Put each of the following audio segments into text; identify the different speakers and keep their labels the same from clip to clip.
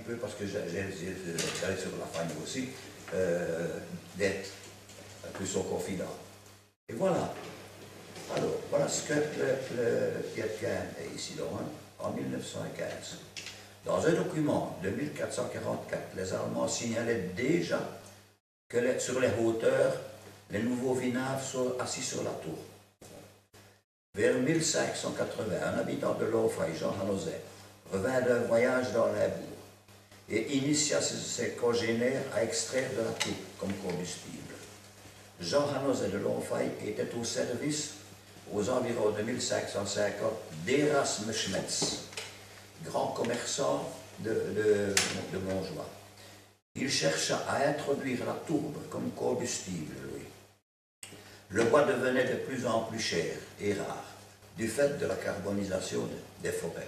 Speaker 1: peu, parce que j'ai sur la famille aussi, d'être un peu son confident. Et voilà. Alors, voilà ce que le Pietquin est ici, donc, hein, en 1915. Dans un document de 1444, les Allemands signalaient déjà que sur les hauteurs, les nouveaux Vinaves sont assis sur la tour. Vers 1580, un habitant de Laufey, Jean Hanozet, revint d'un voyage dans les bourgs et initia ses congénères à extraire de la tour comme combustible. Jean Hanozet de Laufey était au service, aux environs de 1550, d'Erasme Schmetz, grand commerçant de Montjoie. Il chercha à introduire la tourbe comme combustible, lui. Le bois devenait de plus en plus cher et rare, du fait de la carbonisation des forêts,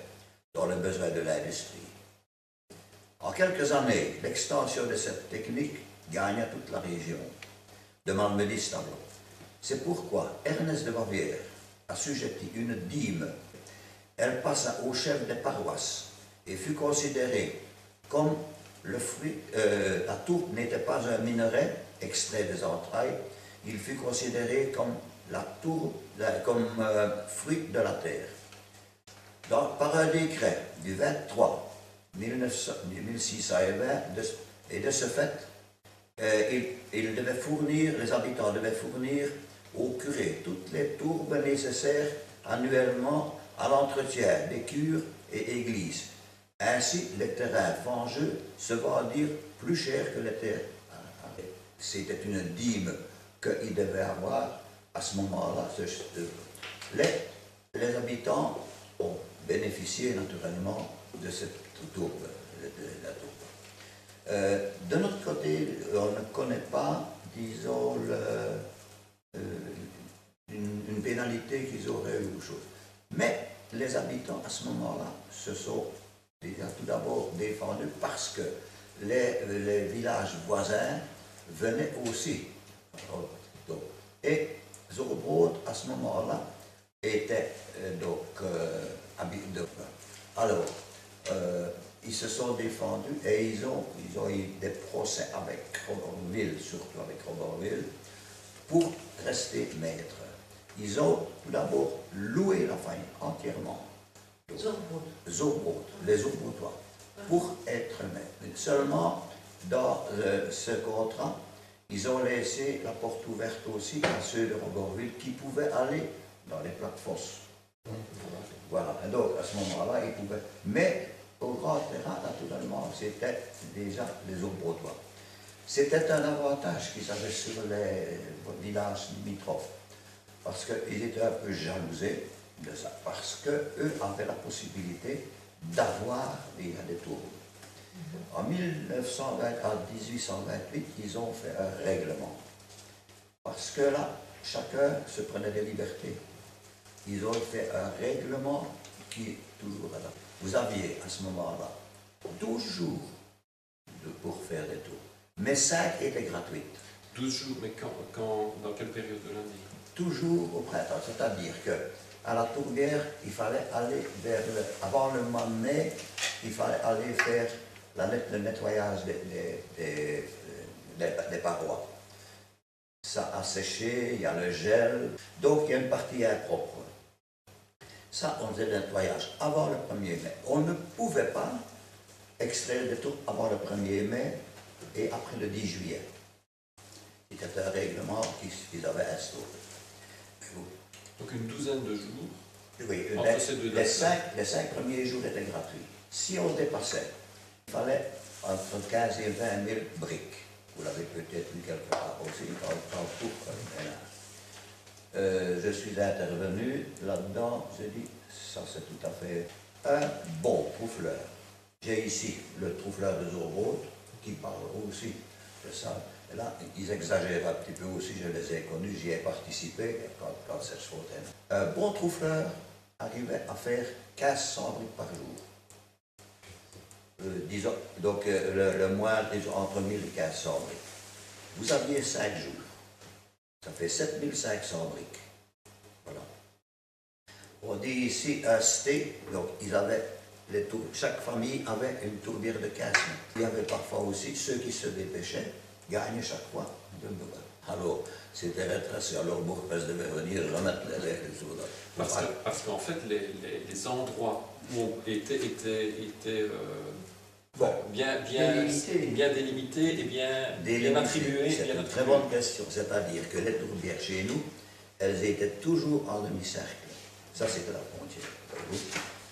Speaker 1: dans le besoin de l'industrie. En quelques années, l'extension de cette technique gagna toute la région de Malmedy-Stavelot. C'est pourquoi Ernest de Bavière assujettit une dîme. Elle passa au chef des paroisses et fut considérée comme le fruit. La tourbe n'était pas un minerai extrait des entrailles, il fut considéré comme la tourbe, comme fruit de la terre. Par un décret du 23 1620, et de ce fait, les habitants devaient fournir au curé toutes les tourbes nécessaires annuellement à l'entretien des cures et églises. Ainsi, les terrains fangeux se vendirent plus cher que les terres. C'était une dîme qu'il devait avoir à ce moment-là. Les habitants ont bénéficié naturellement de cette tourbe, de la tourbe. De notre côté, on ne connaît pas, disons, une pénalité qu'ils auraient eu ou chose. Mais les habitants, à ce moment-là, se sont déjà tout d'abord défendus parce que les villages voisins venaient aussi. Et Zurbrod, à ce moment-là, était alors, ils se sont défendus et ils ont eu des procès avec Robertville, surtout avec Robertville, pour rester maîtres. Ils ont tout d'abord loué la faille entièrement. Zurbrod, les Zurbrodois, pour être maîtres. Seulement, dans ce contrat, ils ont laissé la porte ouverte aussi à ceux de Robertville qui pouvaient aller dans les plaques fosses. Voilà, et donc à ce moment-là, ils pouvaient. Mais au grand terrain, naturellement, c'était déjà les Zurbrodois. C'était un avantage qu'ils avaient sur les villages limitrophes, parce qu'ils étaient un peu jalousés de ça, parce qu'eux avaient la possibilité d'avoir des tourbes. En 1920 à 1828, ils ont fait un règlement, parce que là, chacun se prenait des libertés. Ils ont fait un règlement qui est toujours là. Vous aviez à ce moment-là 12 jours pour faire des tours, mais 5 étaient gratuites.
Speaker 2: 12 jours, mais dans quelle période de l'année?
Speaker 1: Toujours au printemps, c'est-à-dire qu'à la tourbière, il fallait aller avant le mois de mai, il fallait aller faire le nettoyage des parois. Ça a séché, il y a le gel, donc il y a une partie impropre. Ça, on faisait le nettoyage avant le 1er mai. On ne pouvait pas extraire des tours avant le 1er mai et après le 10 juillet. C'était un règlement qu'ils avaient instauré.
Speaker 2: Donc une douzaine de jours.
Speaker 1: Oui,
Speaker 2: entre ces deux dates.
Speaker 1: les 5 premiers jours étaient gratuits. Si on dépassait, il fallait entre 15 et 20 000 briques. Vous l'avez peut-être vu quelque part aussi, dans le tour. Je suis intervenu là-dedans, j'ai dit, ça c'est tout à fait un bon troufleur. J'ai ici le troufleur de Zurbrod, qui parle aussi de ça. Et là, ils exagèrent un petit peu aussi, je les ai connus, j'y ai participé quand cette fontaine. Un bon troufleur arrivait à faire 1500 briques par jour. Disons, donc le mois, disons, entre 1000 et 1500 briques. Vous aviez 5 jours. Ça fait 7500 briques. Voilà. On dit ici un sté, donc ils avaient chaque famille avait une tourbière de 15 mètres. Il y avait parfois aussi ceux qui se dépêchaient, gagnaient chaque fois. Alors, c'était retracé. Alors, Bourg-Pès devait venir remettre les sous.
Speaker 2: Parce qu'en fait, les endroits où on était bien délimités et bien attribués.
Speaker 1: C'est une très bonne question. C'est-à-dire que les tourbières chez nous, elles étaient toujours en demi-cercle. Ça, c'était la frontière.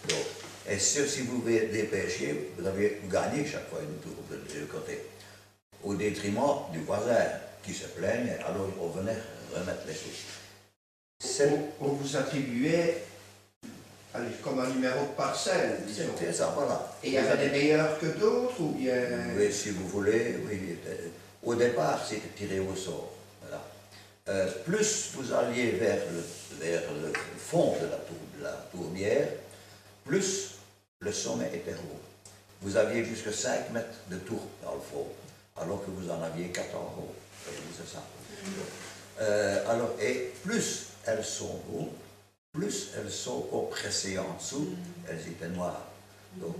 Speaker 1: Donc, et si vous dépêchiez, vous gagnez chaque fois une tour de côté. Au détriment du voisin qui se plaignait, alors on venait remettre les choses.
Speaker 3: On vous attribuait comme un numéro de parcelle, disons.
Speaker 1: C'était ça, voilà.
Speaker 3: Et il y avait des meilleurs que d'autres ou bien...
Speaker 1: Oui, si vous voulez, oui. Au départ, c'était tiré au sort. Voilà. Plus vous alliez vers le fond de la tourbière, plus le sommet était haut. Vous aviez jusqu'à 5 mètres de tour dans le fond, alors que vous en aviez 4 en haut. C'est ça. Alors, et plus elles sont hautes, plus elles sont oppressées en dessous, elles étaient noires. Donc,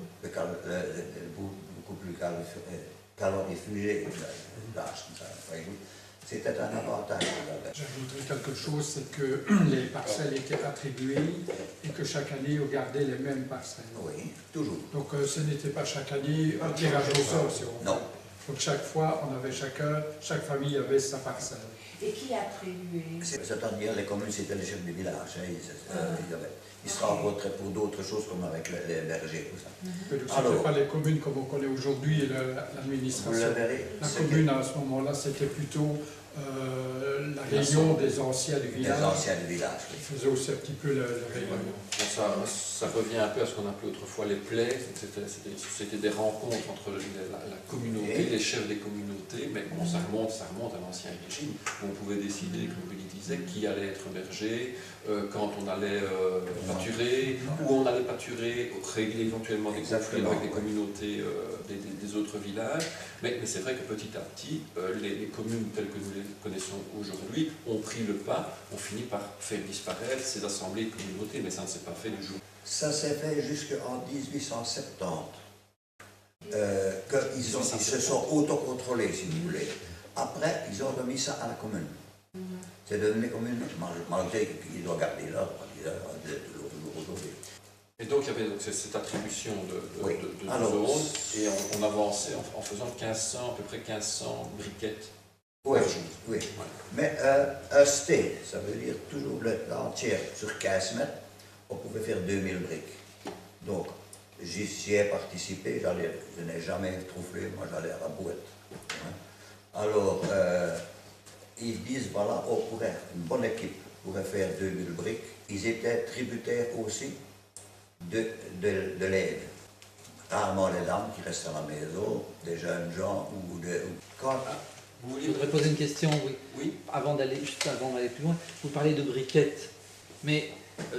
Speaker 1: beaucoup plus calorifugé, c'était un avantage.
Speaker 4: J'ajouterais quelque chose, c'est que les parcelles étaient attribuées et que chaque année, on gardait les mêmes parcelles.
Speaker 1: Oui, toujours.
Speaker 4: Donc ce n'était pas chaque année un tirage au sort, si on veut.
Speaker 1: Non.
Speaker 4: Donc chaque fois, on avait chaque famille avait sa parcelle.
Speaker 5: Et qui attribué?
Speaker 1: C'est-à-dire les communes, c'était les chefs du village. Ils se rencontraient pour d'autres choses comme avec les bergers.
Speaker 4: Ce n'était pas les communes comme on connaît aujourd'hui et l'administration.
Speaker 1: Vous le verrez.
Speaker 4: La commune à ce moment-là, c'était plutôt la réunion des anciens du village.
Speaker 1: Les anciens du village, oui.
Speaker 4: Ils faisaient aussi un petit peu la réunion.
Speaker 2: Ça revient un peu à ce qu'on appelait autrefois les plaies. C'était des rencontres entre la communauté, les chefs des communautés, mais bon, ça remonte à l'ancien régime, où on pouvait décider, comme Willy disait, qui allait être berger, quand on allait pâturer, où on allait pâturer, régler éventuellement des conflits avec les communautés des autres villages. Mais c'est vrai que petit à petit, les communes telles que nous les connaissons aujourd'hui ont pris le pas, ont fini par faire disparaître ces assemblées de communautés, mais ça ne s'est pas fait du jour.
Speaker 1: Ça s'est fait jusqu'en 1870, qu'ils se sont autocontrôlés, si vous voulez. Après, ils ont remis ça à la commune. C'est devenu commune, malgré qu'ils doivent garder l'ordre, toujours aujourd'hui.
Speaker 2: Et donc il y avait cette attribution de
Speaker 1: Alors,
Speaker 2: zones, et on avançait en faisant à peu près 1500 briquettes
Speaker 1: oui,
Speaker 2: par jour.
Speaker 1: Oui.
Speaker 2: Ouais.
Speaker 1: Mais un sté, ça veut dire toujours l'entière sur 15 mètres, on pouvait faire 2000 briques. Donc, j'y ai participé, je n'ai jamais trouvé, moi j'allais à la bouette. Alors, ils disent, voilà, on pourrait, une bonne équipe pourrait faire 2000 briques. Ils étaient tributaires aussi de l'aide. Rarement les dames qui restent à la maison, des jeunes gens ou quand...
Speaker 6: Je voudrais poser une question, oui.
Speaker 2: Oui.
Speaker 6: Juste avant d'aller plus loin, vous parlez de briquettes, mais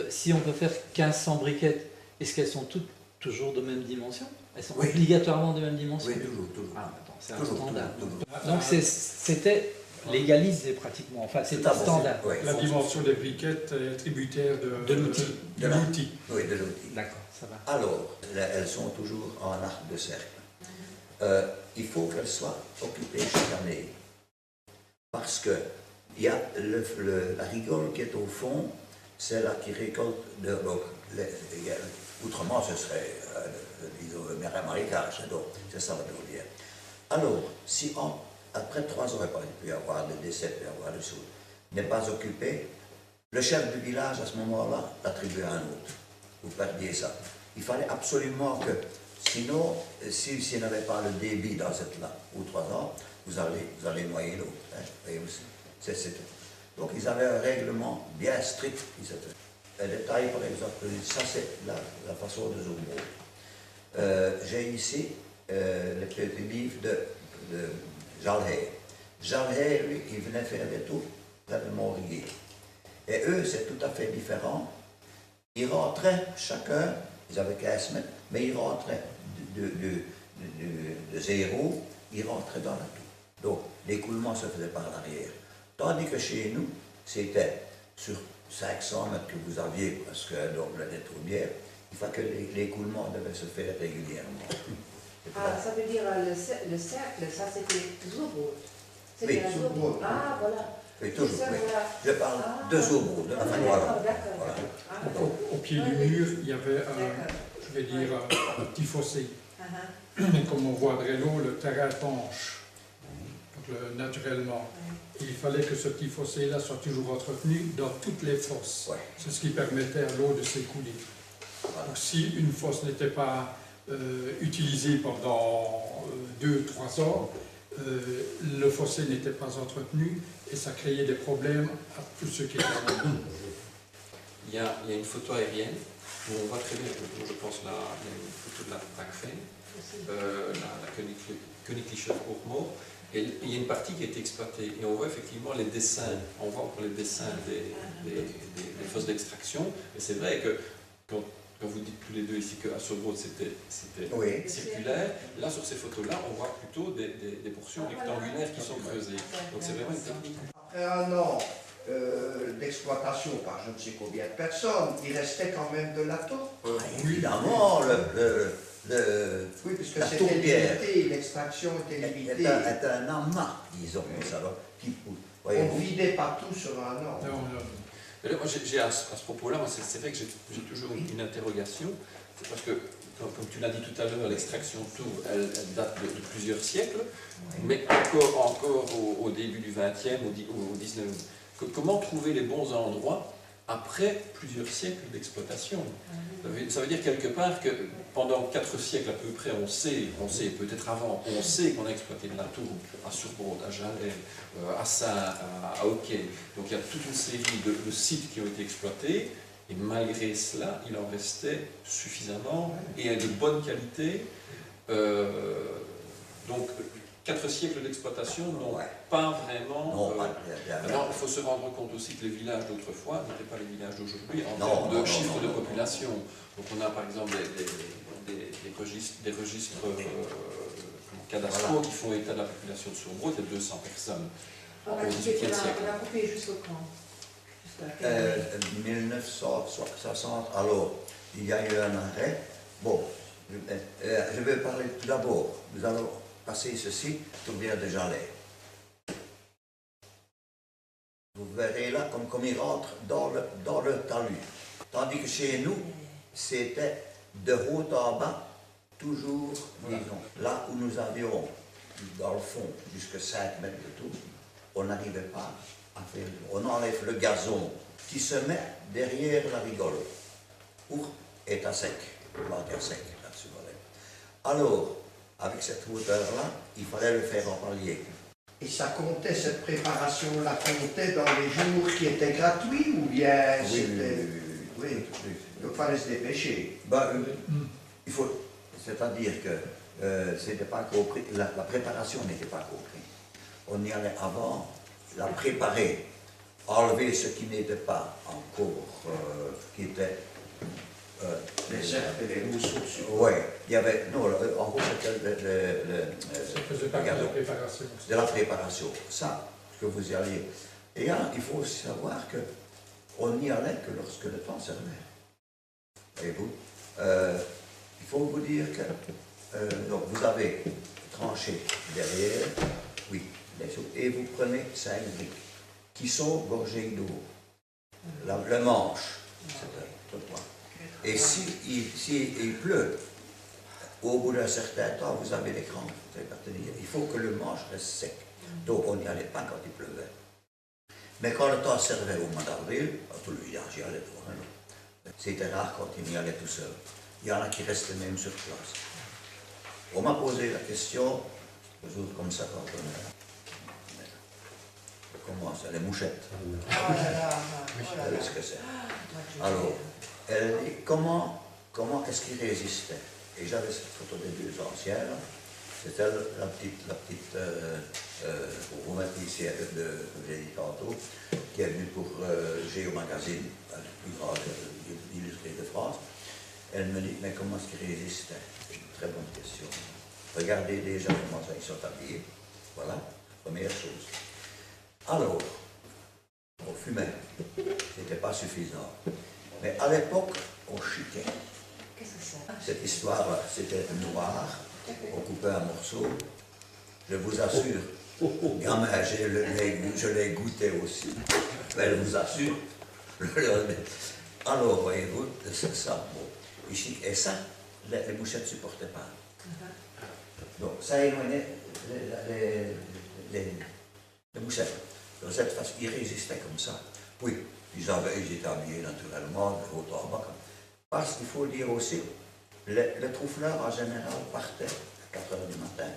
Speaker 6: si on peut faire 1500 briquettes, est-ce qu'elles sont toutes toujours de même dimension? Elles sont obligatoirement de même dimension?
Speaker 1: Oui, toujours.
Speaker 6: Ah, attends, c'est un
Speaker 1: Toujours,
Speaker 6: standard.
Speaker 1: toujours.
Speaker 6: Donc c'était légalisé pratiquement, enfin c'était standard.
Speaker 1: Oui,
Speaker 4: La dimension des briquettes est tributaire
Speaker 6: De l'outil.
Speaker 4: De l'outil.
Speaker 1: Oui, de l'outil.
Speaker 6: D'accord, ça va.
Speaker 1: Alors, elles sont toujours en arc de cercle. Il faut qu'elles soient occupées chaque année. Parce que il y a la rigole qui est au fond, c'est là qui récolte. Autrement, ce serait, disons, un marécage. Donc, c'est ça la tourbière. Alors, si après 3 ans, il peut y avoir des décès, il peut y avoir des choses, n'est pas occupé, le chef du village, à ce moment-là, l'attribue à un autre. Vous perdiez ça. Il fallait absolument que, sinon, s'il n'avait pas le débit dans cette là, ou 3 ans, vous allez noyer l'autre. Hein, donc, ils avaient un règlement bien strict. Un détail, par exemple, ça c'est la façon de Zumbo. J'ai ici le petit livre de Jalhay. Jalhay, lui, il venait faire des tours près de Montréal. Et eux, c'est tout à fait différent. Ils rentraient chacun, ils avaient 15 mètres, mais ils rentraient de zéro, ils rentraient dans la tour. Donc, l'écoulement se faisait par l'arrière. Tandis que chez nous, c'était sur 500 mètres que vous aviez presque donc la tourbière, Il faut que l'écoulement devait se faire régulièrement.
Speaker 5: Ah, ça veut dire le cercle, ça c'était Zourbourg. C'était
Speaker 1: Oui,
Speaker 5: la Zourbourg. Ah, voilà.
Speaker 1: Oui, toujours,
Speaker 5: Ça,
Speaker 1: oui.
Speaker 5: voilà.
Speaker 1: Je parle de Zourbourg, de la famille Wallon.
Speaker 5: D'accord,
Speaker 1: Voilà.
Speaker 5: d'accord.
Speaker 4: Au pied du mur, il y avait je vais dire, un petit fossé. Et comme on voit à Drelot, le terrain penche, donc, naturellement. Et il fallait que ce petit fossé-là soit toujours entretenu dans toutes les fosses.
Speaker 1: Ouais.
Speaker 4: C'est ce qui permettait à l'eau de s'écouler.
Speaker 1: Voilà.
Speaker 4: Donc si une fosse n'était pas utilisée pendant 2-3 ans, le fossé n'était pas entretenu et ça créait des problèmes à tous ceux qui étaient là.
Speaker 2: Il y a une photo aérienne où on voit très bien, je pense, là, il y a une photo de la Brackfein, la Königliche Hochmoor, et il y a une partie qui a été exploitée. Et on voit effectivement les dessins, on voit encore les dessins des fosses d'extraction. Et c'est vrai que quand vous dites tous les deux ici qu'à Sobrod c'était
Speaker 1: Oui.
Speaker 2: circulaire, là sur ces photos-là, on voit plutôt des portions rectangulaires qui sont creusées. Donc c'est vraiment une technique.
Speaker 3: Après un an d'exploitation par je ne sais combien de personnes, il restait quand même de la taupe.
Speaker 1: Évidemment,
Speaker 3: Oui, puisque
Speaker 1: la
Speaker 3: c'était
Speaker 1: tourbière
Speaker 3: limité, l'extraction était limitée.
Speaker 1: est un amas, disons, alors, qui,
Speaker 3: On
Speaker 1: voyez-vous.
Speaker 3: ne vidait pas tout sur un an.
Speaker 2: Mais là, moi, j'ai à ce propos-là, c'est vrai que j'ai toujours une interrogation, c'est parce que, comme tu l'as dit tout à l'heure, l'extraction de tourbe, elle date de plusieurs siècles, mais encore au début du XXe, au XIXe. Comment trouver les bons endroits après plusieurs siècles d'exploitation? Ça veut dire quelque part que pendant 4 siècles à peu près, on sait peut-être avant, on sait qu'on a exploité de la tourbe à Surbrod, à Jalel, à Sarre, à Hockey. Donc il y a toute une série de sites qui ont été exploités, et malgré cela, il en restait suffisamment et de bonne qualité. Donc 4 siècles d'exploitation n'ont pas vraiment...
Speaker 1: Non,
Speaker 2: Maintenant, il faut se rendre compte aussi que les villages d'autrefois n'étaient pas les villages d'aujourd'hui en
Speaker 1: Non,
Speaker 2: termes
Speaker 1: non,
Speaker 2: de chiffres
Speaker 1: non,
Speaker 2: de
Speaker 1: non.
Speaker 2: population. Donc on a par exemple des registres cadastraux qui font état de la population de Surbrod, il y a 200 personnes
Speaker 5: On
Speaker 2: au
Speaker 5: a coupé,
Speaker 2: XVIIIe siècle.
Speaker 5: on a coupé jusqu'au quand? Jusqu'à quelle année?
Speaker 1: 1960, alors, il y a eu un arrêt. Bon, je vais parler tout d'abord. Nous allons passer ceci, tourbière de Jalais. Vous verrez là comme il rentre dans le talus. Tandis que chez nous, c'était de haut en bas, toujours, disons, là où nous avions, dans le fond, jusqu'à 5 mètres de tour, on n'arrivait pas à faire. On enlève le gazon qui se met derrière la rigole. Où est à sec, planté à sec, là-dessus. Voilà. Alors, avec cette hauteur-là, il fallait le faire en palier.
Speaker 3: Et ça comptait, cette préparation-là comptait dans les jours qui étaient gratuits ou bien c'était... Oui. Donc il fallait se dépêcher.
Speaker 1: Ben, il faut, c'est-à-dire que c'était pas compris, la préparation n'était pas comprise. On y allait avant, la préparer, enlever ce qui n'était pas encore, qui était...
Speaker 3: Les herbes et les mousseaux dessus.
Speaker 1: Oui, il y avait, non, en gros c'était
Speaker 4: Ça faisait partie de la préparation.
Speaker 1: de la préparation, ça, que vous y alliez. Et là, il faut aussi savoir que on n'y allait que lorsque le temps servait. Voyez-vous, il faut vous dire que donc vous avez tranché derrière, oui, et vous prenez 5 briques qui sont gorgées d'eau. Le manche, c'est un trottoir. Et s'il pleut, au bout d'un certain temps, vous avez des crampes. Il faut que le manche reste sec. Donc on n'y allait pas quand il pleuvait. Mais quand le temps servait au mois d'avril, tout le village y allait. C'était rare quand il y allait tout seul. Il y en a qui restaient même sur place. On m'a posé la question, toujours comme ça quand on commence, les mouchettes.
Speaker 5: Oh là là,
Speaker 1: Vous
Speaker 5: oh là
Speaker 1: savez
Speaker 5: là.
Speaker 1: ce que c'est.
Speaker 5: Moi, je
Speaker 1: Alors,
Speaker 5: sais.
Speaker 1: elle dit comment est-ce qu'il résistait? Et j'avais cette photo des 2 anciens. C'était la petite pour vous mettre ici, que j'ai dit tantôt, qui est venue pour Géo Magazine, le plus grand illustré de France. Elle me dit, mais comment est-ce qu'il résistait? C'est une très bonne question. Regardez déjà comment ils sont habillés. Voilà, première chose. Alors, on fumait, c'était pas suffisant. Mais à l'époque, on chiquait.
Speaker 5: Qu'est-ce que c'est?
Speaker 1: Cette histoire-là, c'était noir, on coupait un morceau. Je vous assure, gamin, je l'ai goûté aussi, mais je vous assure. Alors, voyez-vous, c'est ça. Bon. Ici, et ça, les mouchettes ne supportaient pas. Donc, ça éloignait les mouchettes. De cette façon, ils résistaient comme ça. Oui, ils étaient habillés naturellement, de haut en bas. Parce qu'il faut dire aussi, le trou-fleur en général partait à 4 h du matin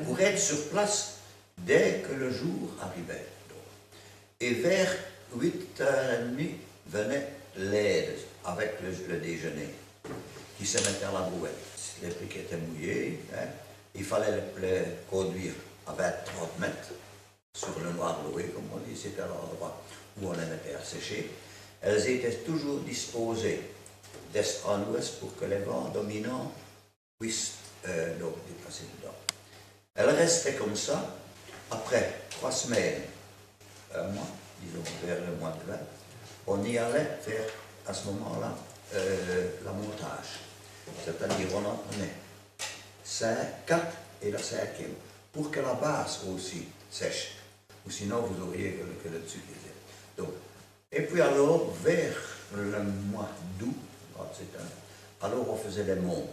Speaker 1: pour être sur place dès que le jour arrivait. Et vers 8 h 30 venait l'aide avec le déjeuner qui se mettait à la brouette. Les briques étaient mouillées, hein, il fallait les conduire à 20-30 mètres sur le noir loué, comme on dit, c'était l'endroit où on les mettait à sécher. Elles étaient toujours disposées d'est en ouest pour que les vents dominants puissent donc déplacer dedans. Elles restaient comme ça. Après 3 semaines, un mois, disons vers le mois de 20, on y allait faire à ce moment-là la montage. C'est-à-dire on en prenait 4 et la 5e pour que la base aussi sèche. Ou sinon vous auriez que le dessus qui était. Donc, et puis alors, vers le mois d'août, alors on faisait les monts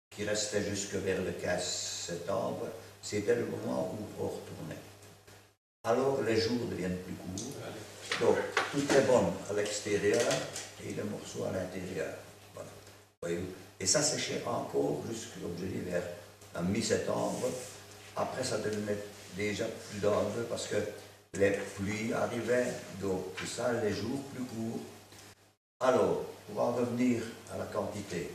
Speaker 1: qui restaient jusque vers le 15 septembre. C'était le moment où on retournait. Alors les jours deviennent plus courts. Donc tout est bon à l'extérieur et les morceaux à l'intérieur. Voilà. Voyez-vous. Et ça séchait encore jusqu'à, comme je dis, vers la mi-septembre. Après ça devenait déjà plus dangereux parce que les pluies arrivaient, donc tout ça, les jours plus courts. Alors, pour en revenir à la quantité,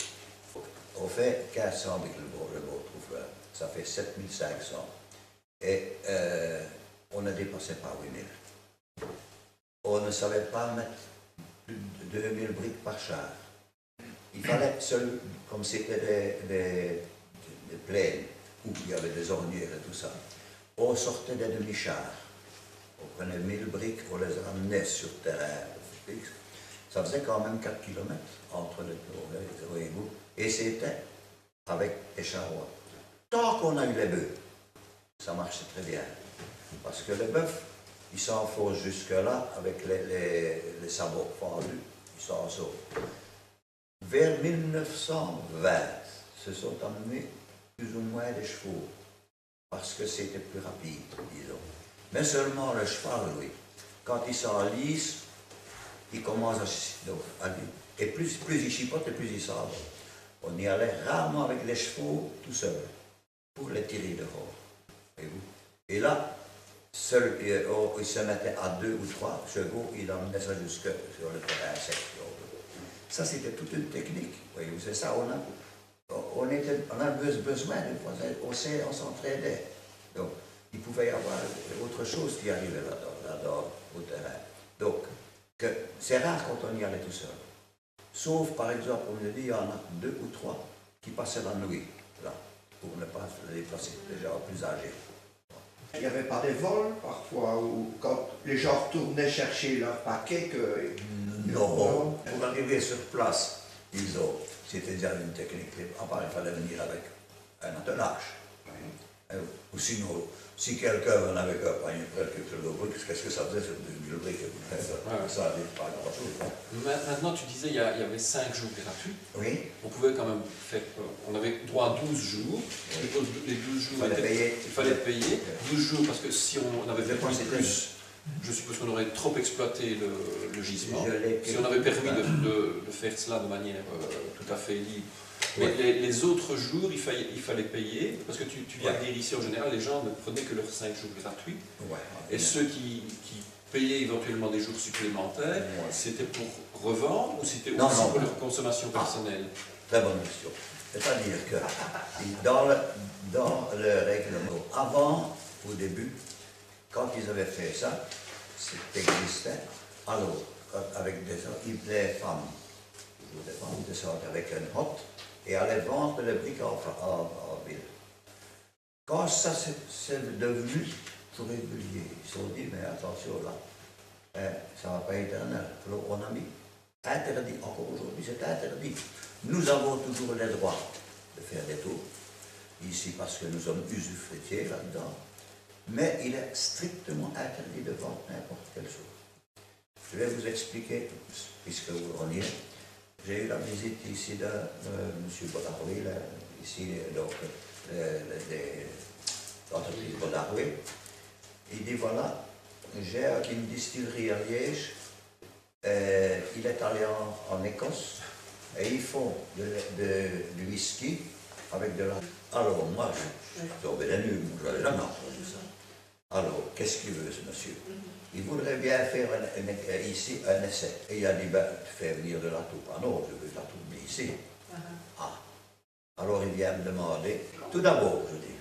Speaker 1: on fait 1500 avec le beau trou-fleur, ça fait 7500. Et on ne dépassait pas 8000. On ne savait pas mettre plus de 2000 briques par char. Il fallait seul, comme c'était des plaines, où il y avait des ornières et tout ça, on sortait des demi-chars. On prenait 1000 briques, on les ramenait sur terrain. Ça faisait quand même 4 km entre les deux, voyez-vous. Et c'était avec des charrois. Tant qu'on a eu les bœufs, ça marchait très bien. Parce que les bœufs, ils s'enfoncent jusque-là avec les sabots fendus, ils s'en sauvent. Vers 1920, se sont amenés plus ou moins des chevaux, parce que c'était plus rapide, disons. Mais seulement le cheval, oui. Quand il s'enlise, il commence à et plus il chipote et plus il sabre. On y allait rarement avec les chevaux tout seul, pour les tirer dehors. Et là, seul, il se mettait à 2 ou 3 chevaux, il emmenait ça jusque sur le terrain sec. Ça, c'était toute une technique. Voyez-vous, c'est ça, on a besoin on s'entraidait. Donc, il pouvait y avoir autre chose qui arrivait là-dedans, au terrain. Donc, c'est rare quand on y allait tout seul. Sauf, par exemple, on me dit, il y en a 2 ou 3 qui passaient la nuit, là, pour ne pas se déplacer, les gens plus âgés.
Speaker 3: Il n'y avait pas des vols, parfois, où quand les gens retournaient chercher leur paquet, que...
Speaker 1: Non, pour arriver sur place, c'était déjà une technique. À part, il fallait venir avec un attelage. Ou sinon, si quelqu'un n'avait qu'à panier quelques kilos de briques, qu'est-ce que ça faisait sur 2000 briques? Ça n'avait pas grand-chose.
Speaker 2: Maintenant, tu disais il y avait 5 jours gratuits.
Speaker 1: Oui.
Speaker 2: On pouvait quand même faire. On avait droit à 12 jours. Les 12 jours il fallait payer. 12 jours parce que si on avait fait plus, je suppose qu'on aurait trop exploité le gisement. Si on avait permis de faire cela de manière tout à fait libre. Mais les autres jours, il fallait payer, parce que tu viens de dire ici, en général, les gens ne prenaient que leurs 5 jours gratuits. Et ceux qui payaient éventuellement des jours supplémentaires, c'était pour revendre ou c'était aussi pour leur consommation personnelle?
Speaker 1: Très bonne question. C'est-à-dire que dans le règlement, avant, au début, quand ils avaient fait ça, ça existait, alors, avec les femmes descendaient avec une hotte, et allaient vendre les briques en ville. Quand ça c'est devenu tout régulier, ils se sont dit, mais attention là, ça ne va pas être éternel. Alors on a mis interdit, encore aujourd'hui c'est interdit. Nous avons toujours le droit de faire des tours, ici parce que nous sommes usufruitiers là-dedans, mais il est strictement interdit de vendre n'importe quelle chose. Je vais vous expliquer, puisque vous en y êtes. J'ai eu la visite ici de M. Bodaroué, ici, donc, l'entreprise Bodaroué. Il dit, voilà, j'ai une distillerie à Liège, il est allé en Écosse, et ils font du whisky avec de la... Alors, moi, je suis tombé la nuit, je n'avais jamais entendu ça. Alors, qu'est-ce qu'il veut, ce monsieur? Il voudrait bien faire ici un essai. Et il a dit, ben, fais venir de la toupe. Ah non, je veux de la toupe ici. Ah. Alors il vient me demander, tout d'abord, je dis,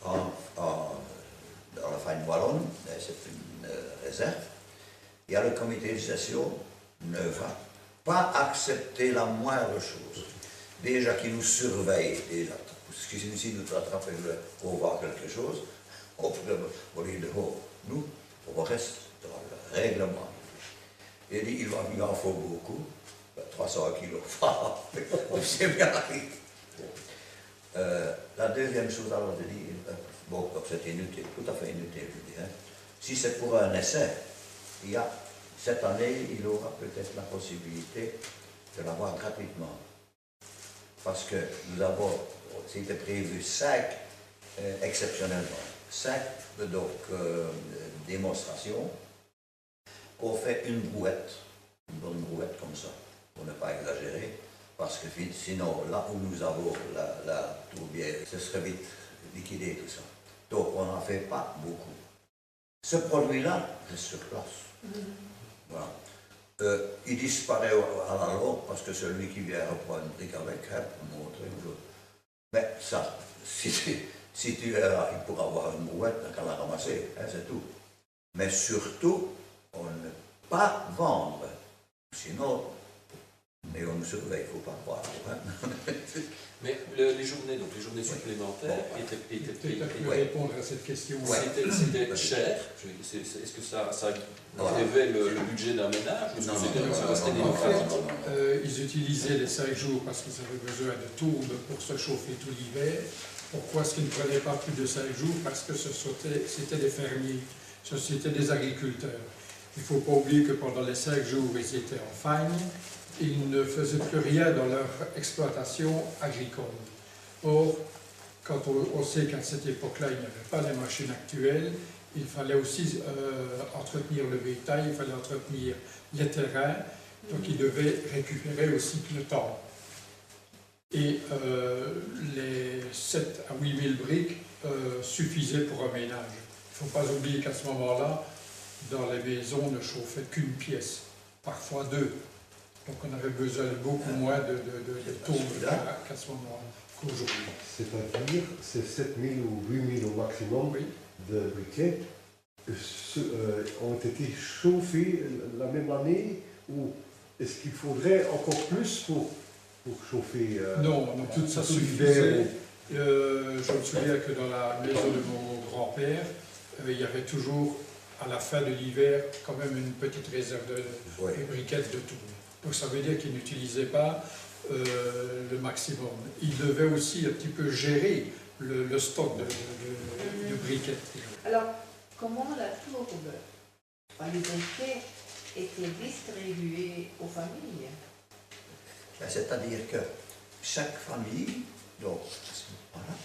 Speaker 1: dans la Fagne Wallonne, c'est une réserve, il y a le comité de gestion ne va pas accepter la moindre chose. Déjà qui nous surveille, déjà, parce que si nous attrapons pour voir quelque chose, on pourrait dire, nous, on reste dans le règlement. Il dit, il en faut beaucoup, 300 kilos, c'est bien arrivé. La deuxième chose, alors je dis, bon, c'est inutile, tout à fait inutile, je dis, hein. Si c'est pour un essai, cette année, il aura peut-être la possibilité de l'avoir gratuitement. Parce que nous avons, c'était prévu 5, exceptionnellement, 5 donc, démonstrations, qu'on fait une brouette, une bonne brouette comme ça, pour ne pas exagérer, parce que sinon, là où nous avons la tourbière, ce serait vite liquidé tout ça. Donc on n'en fait pas beaucoup. Ce produit-là reste sur place. Voilà. Il disparaît à la longue parce que celui qui vient reprendre une brique avec, pour montrer une chose. Mais ça, si tu es là, il pourra avoir une brouette, qu'à la ramasser, hein, c'est tout. Mais surtout, on ne peut pas vendre. Sinon, mais on nous surveille, il ne faut pas croire. Hein.
Speaker 2: Mais les journées supplémentaires étaient
Speaker 4: Peut-être que répondre à cette question.
Speaker 2: C'était cher. Est-ce que ça élevait le budget d'un ménage?
Speaker 4: Non, ils utilisaient les 5 jours parce qu'ils avaient besoin de tourbe pour se chauffer tout l'hiver. Pourquoi est-ce qu'ils ne prenaient pas plus de 5 jours? Parce que c'était des fermiers, c'était des agriculteurs. Il ne faut pas oublier que pendant les 5 jours, ils étaient en fagne. Ils ne faisaient plus rien dans leur exploitation agricole. Or, quand on sait qu'à cette époque-là, il n'y avait pas les machines actuelles, il fallait aussi entretenir le bétail, il fallait entretenir les terrains, donc ils devaient récupérer aussi le temps. Et les 7 à 8 000 briques suffisaient pour un ménage. Il ne faut pas oublier qu'à ce moment-là, dans les maisons, on ne chauffait qu'une pièce, parfois 2. Donc on avait besoin de beaucoup moins de tourbe qu'à ce moment-là qu'aujourd'hui.
Speaker 7: C'est-à-dire, c'est 7 000 ou 8 000 au maximum de briquets ont été chauffés la même année, ou est-ce qu'il faudrait encore plus pour chauffer
Speaker 4: Non, tout ça suffisait. Je me souviens que dans la maison de mon grand-père, il y avait toujours, à la fin de l'hiver, quand même une petite réserve de briquettes de tourbe. Donc ça veut dire qu'ils n'utilisaient pas le maximum. Ils devaient aussi un petit peu gérer le stock de briquettes.
Speaker 5: Alors, comment la tourbe, les briquets, étaient distribués aux familles?
Speaker 1: C'est-à-dire que chaque famille donc,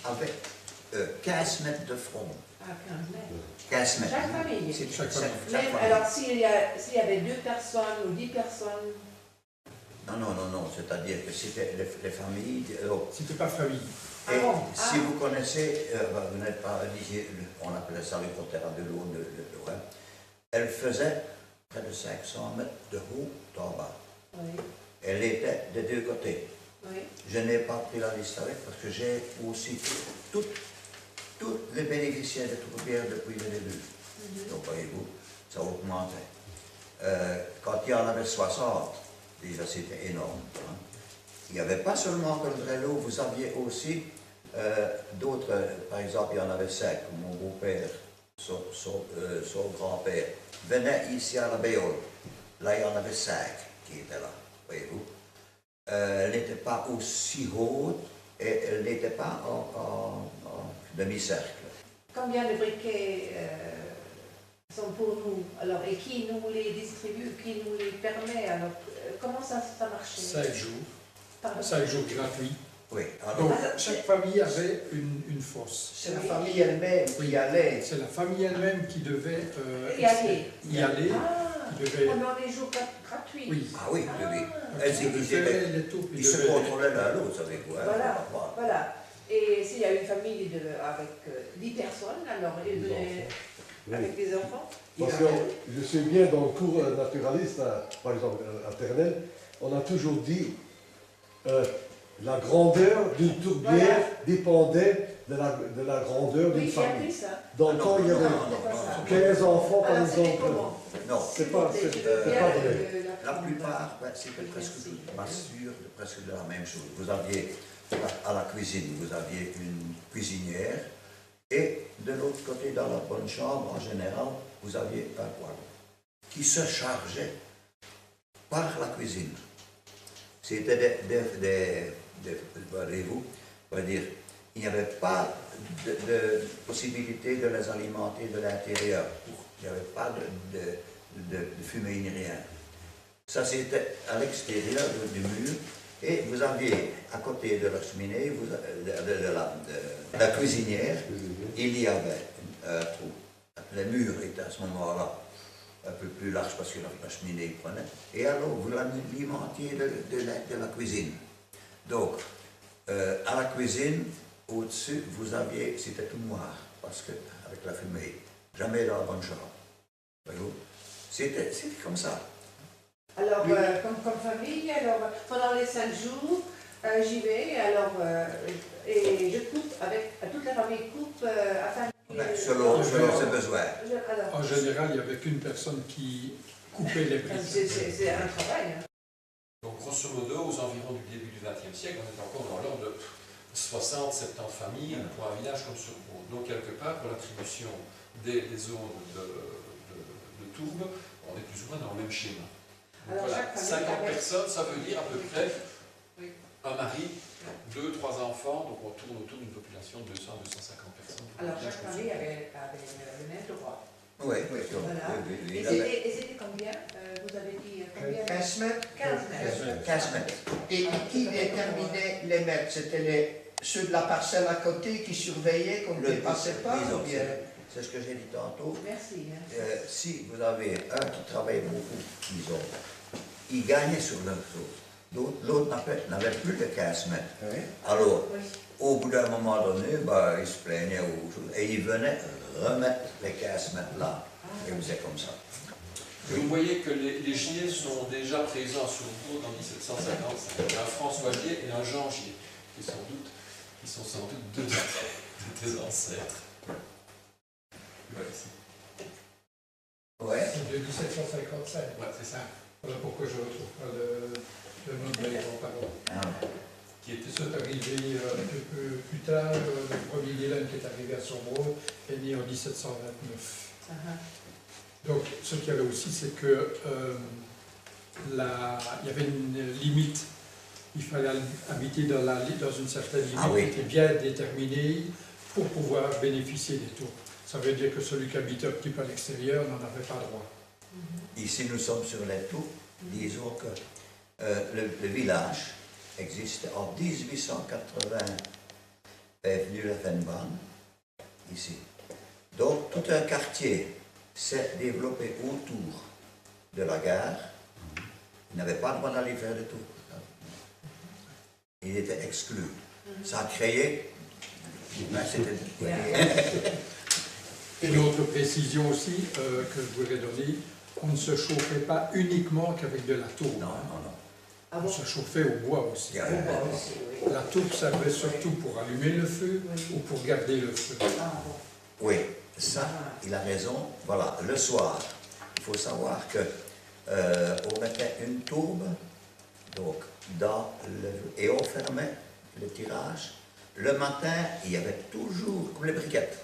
Speaker 1: avait 15 mètres de front.
Speaker 5: Ah, 15 mètres.
Speaker 1: 15 mètres.
Speaker 5: Chaque famille.
Speaker 1: Chaque famille.
Speaker 5: Alors, s'il y avait 2 personnes ou 10 personnes.
Speaker 1: Non, c'est-à-dire que c'était les familles.
Speaker 4: C'était pas famille.
Speaker 1: Et si vous connaissez, vous n'êtes pas dit, on appelait ça le terrain de l'eau de Lorraine, elle faisait près de 500 mètres de haut en bas.
Speaker 5: Oui.
Speaker 1: Elle était des 2 côtés.
Speaker 5: Oui.
Speaker 1: Je n'ai pas pris la liste avec parce que j'ai aussi tous les bénéficiaires de tourbières depuis le début. Donc voyez-vous, ça augmentait. Quand il y en avait 60, déjà c'était énorme. Hein. Il n'y avait pas seulement que le Vrelo, vous aviez aussi d'autres, par exemple il y en avait 5, mon beau-père, son grand-père, venait ici à la Béole, là il y en avait 5. qui était là, voyez-vous. Elle n'était pas aussi haute et elle n'était pas en demi-cercle.
Speaker 5: Combien de briquets sont pour nous? Alors, et qui nous les distribue, qui nous les permet? Alors, comment ça marchait?
Speaker 4: 5 jours.
Speaker 5: Pardon?
Speaker 4: 5 jours gratuits.
Speaker 1: Oui,
Speaker 4: Donc,
Speaker 1: alors,
Speaker 4: chaque famille avait une fosse.
Speaker 3: C'est la famille elle-même qui allait.
Speaker 4: C'est la famille elle-même qui devait
Speaker 5: Y aller.
Speaker 4: y aller,
Speaker 5: Ah,
Speaker 4: qui devait...
Speaker 5: pendant les jours gratuits.
Speaker 4: Oui.
Speaker 1: ah oui, oui, oui.
Speaker 5: Ah.
Speaker 1: Elle,
Speaker 4: Qui
Speaker 1: ils,
Speaker 4: devait
Speaker 1: étaient-
Speaker 4: faire les tours,
Speaker 1: ils se contrôlaient l'un l'autre, savez vous. Hein,
Speaker 5: Voilà.
Speaker 1: voilà.
Speaker 5: Voilà. Et s'il y a une famille avec 10 personnes, alors avec des enfants?
Speaker 7: Parce que je sais bien, dans le cours naturaliste, par exemple à Ternel, on a toujours dit la grandeur d'une tourbière
Speaker 5: Voilà.
Speaker 7: dépendait de la grandeur d'une
Speaker 5: Oui, il y a
Speaker 7: famille.
Speaker 5: plus ça.
Speaker 7: Donc quand il y avait
Speaker 1: Non,
Speaker 7: 15 enfants, par
Speaker 5: Alors, c'était
Speaker 7: exemple,
Speaker 5: comment?
Speaker 1: non.
Speaker 7: c'est pas
Speaker 5: Je veux
Speaker 7: c'est
Speaker 5: bien
Speaker 7: pas vrai.
Speaker 1: La plupart, ben, c'était presque,
Speaker 5: Merci.
Speaker 1: pas sûr, presque de la même chose. Vous aviez, à la cuisine, vous aviez une cuisinière, et de l'autre côté, dans la bonne chambre, en général, vous aviez un poêle qui se chargeait par la cuisine. C'était voyez-vous, on va dire, il n'y avait pas de possibilité de les alimenter de l'intérieur. Il n'y avait pas de fumée ni rien. Ça, c'était à l'extérieur du mur. Et vous aviez, à côté de la cheminée, de la cuisinière, il y avait un trou. Les murs étaient à ce moment-là un peu plus larges parce que la cheminée prenait. Et alors, vous l'alimentiez de la cuisine. Donc, à la cuisine, au-dessus, vous aviez, c'était tout noir, parce que, avec la fumée, jamais dans la bonne chambre. Voyez-vous? C'était comme ça.
Speaker 5: Alors, comme famille, alors, pendant les 5 jours, j'y vais, alors, et je coupe avec, toute la famille coupe afin
Speaker 1: Ben, selon ses besoins.
Speaker 4: En général, il n'y avait qu'une personne qui coupait les briques.
Speaker 5: C'est un travail. Hein.
Speaker 2: Donc, grosso modo, aux environs du début du XXe siècle, on est encore dans l'ordre de 60-70 familles pour un village comme Surbourg. Donc, quelque part, pour l'attribution des zones de tourbe, on est plus ou moins dans le même schéma. Donc,
Speaker 5: Alors,
Speaker 2: voilà,
Speaker 5: chaque famille
Speaker 2: 50
Speaker 5: avait-
Speaker 2: personnes, ça veut dire à peu près
Speaker 5: Oui.
Speaker 2: un mari, 2-3 enfants, donc on tourne autour d'une population de 200-250 personnes. pour un
Speaker 5: Alors,
Speaker 2: village
Speaker 5: chaque
Speaker 2: comme
Speaker 5: famille
Speaker 2: Surbourg.
Speaker 5: avait le même droit.
Speaker 1: Oui, oui,
Speaker 5: Voilà.
Speaker 1: oui,
Speaker 5: Et c'était combien? Vous avez dit combien?
Speaker 3: 15 mètres.
Speaker 5: 15 mètres.
Speaker 1: 15 mètres.
Speaker 3: Et qui déterminait les mètres? C'était ceux de la parcelle à côté qui surveillaient qu'on ne dépassait pas?
Speaker 1: disons,
Speaker 3: Ou bien...
Speaker 1: c'est ce que j'ai dit tantôt.
Speaker 5: Merci. Hein.
Speaker 1: Si vous avez un qui travaille beaucoup, disons, il gagnait sur leur chose. L'autre n'avait plus que 15 mètres.
Speaker 3: Oui.
Speaker 1: Alors,
Speaker 5: Oui.
Speaker 1: au bout d'un moment donné, ben, il se plaignait et il venait remettre les 15 mètres là. Et vous êtes comme ça.
Speaker 2: Vous voyez que les Giers sont déjà présents à Surbourg en 1755. Il y a un François Gier et un Jean Gier, qui sont sans doute deux de tes ancêtres. Voilà, ici.
Speaker 1: Ouais.
Speaker 4: De 1755.
Speaker 2: Ouais, c'est ça.
Speaker 4: Voilà pourquoi je ne retrouve pas le nom de mes grands-parents.
Speaker 1: Ah,
Speaker 2: Qui était
Speaker 4: Ils sont arrivés un peu plus tard. Le premier Dylan qui est arrivé à Surbourg est né en 1729. Donc, ce qu'il y avait aussi, c'est que il y avait une limite. Il fallait habiter dans une certaine limite
Speaker 1: Ah oui.
Speaker 4: qui était bien déterminée pour pouvoir bénéficier des tours. Ça veut dire que celui qui habitait un petit peu à l'extérieur n'en avait pas droit.
Speaker 1: ici, nous sommes sur les tours. Disons que le village existe en 1880, avenue Leffenbahn, ici. Donc, tout un quartier s'est développé autour de la gare. Il n'avait pas le droit d'aller faire des tours. Il était exclu. Ça a créé... Ben, c'était...
Speaker 4: Une autre précision aussi que je voudrais donner, on ne se chauffait pas uniquement qu'avec de la tourbe.
Speaker 1: Non, non, non.
Speaker 5: Ah
Speaker 4: On
Speaker 5: bon?
Speaker 4: se chauffait au bois aussi.
Speaker 1: Il y a-
Speaker 5: Bon, aussi, oui.
Speaker 4: La tourbe servait surtout pour allumer le feu
Speaker 5: Oui.
Speaker 4: ou pour garder le feu.
Speaker 5: Ah bon.
Speaker 1: Oui, ça, il a raison. Voilà, le soir, il faut savoir que on mettait une tourbe, donc, et on fermait le tirage. Le matin, il y avait toujours comme les briquettes.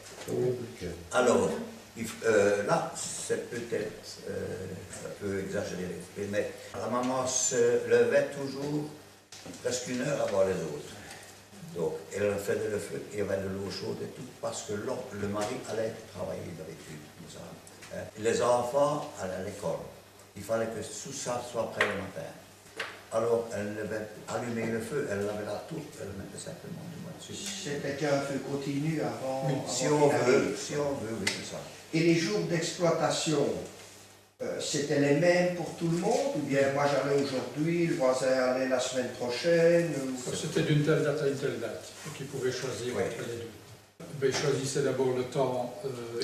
Speaker 1: Alors, Là, c'est peut-être un peu exagéré, mais la maman se levait toujours presque 1 heure avant les autres. Donc, elle faisait le feu, il y avait de l'eau chaude et tout, parce que le mari allait travailler d'habitude. Les enfants allaient à l'école. Il fallait que tout ça soit prêt le matin. Alors, elle devait allumer le feu, elle avait la tourte, elle mettait simplement du mois dessus.
Speaker 3: C'était un feu continu avant.
Speaker 4: Oui,
Speaker 1: Si
Speaker 3: avant
Speaker 1: on
Speaker 3: qu'il
Speaker 1: veut,
Speaker 3: arrive.
Speaker 1: si on veut, oui, c'est ça.
Speaker 3: Et les jours d'exploitation, c'était les mêmes pour tout le monde? Ou bien moi j'allais aujourd'hui, le voisin allait la semaine prochaine?
Speaker 4: C'était d'une telle date à une telle date, donc ils pouvaient choisir
Speaker 1: Oui.
Speaker 4: entre les deux. Ben, ils choisissaient d'abord le temps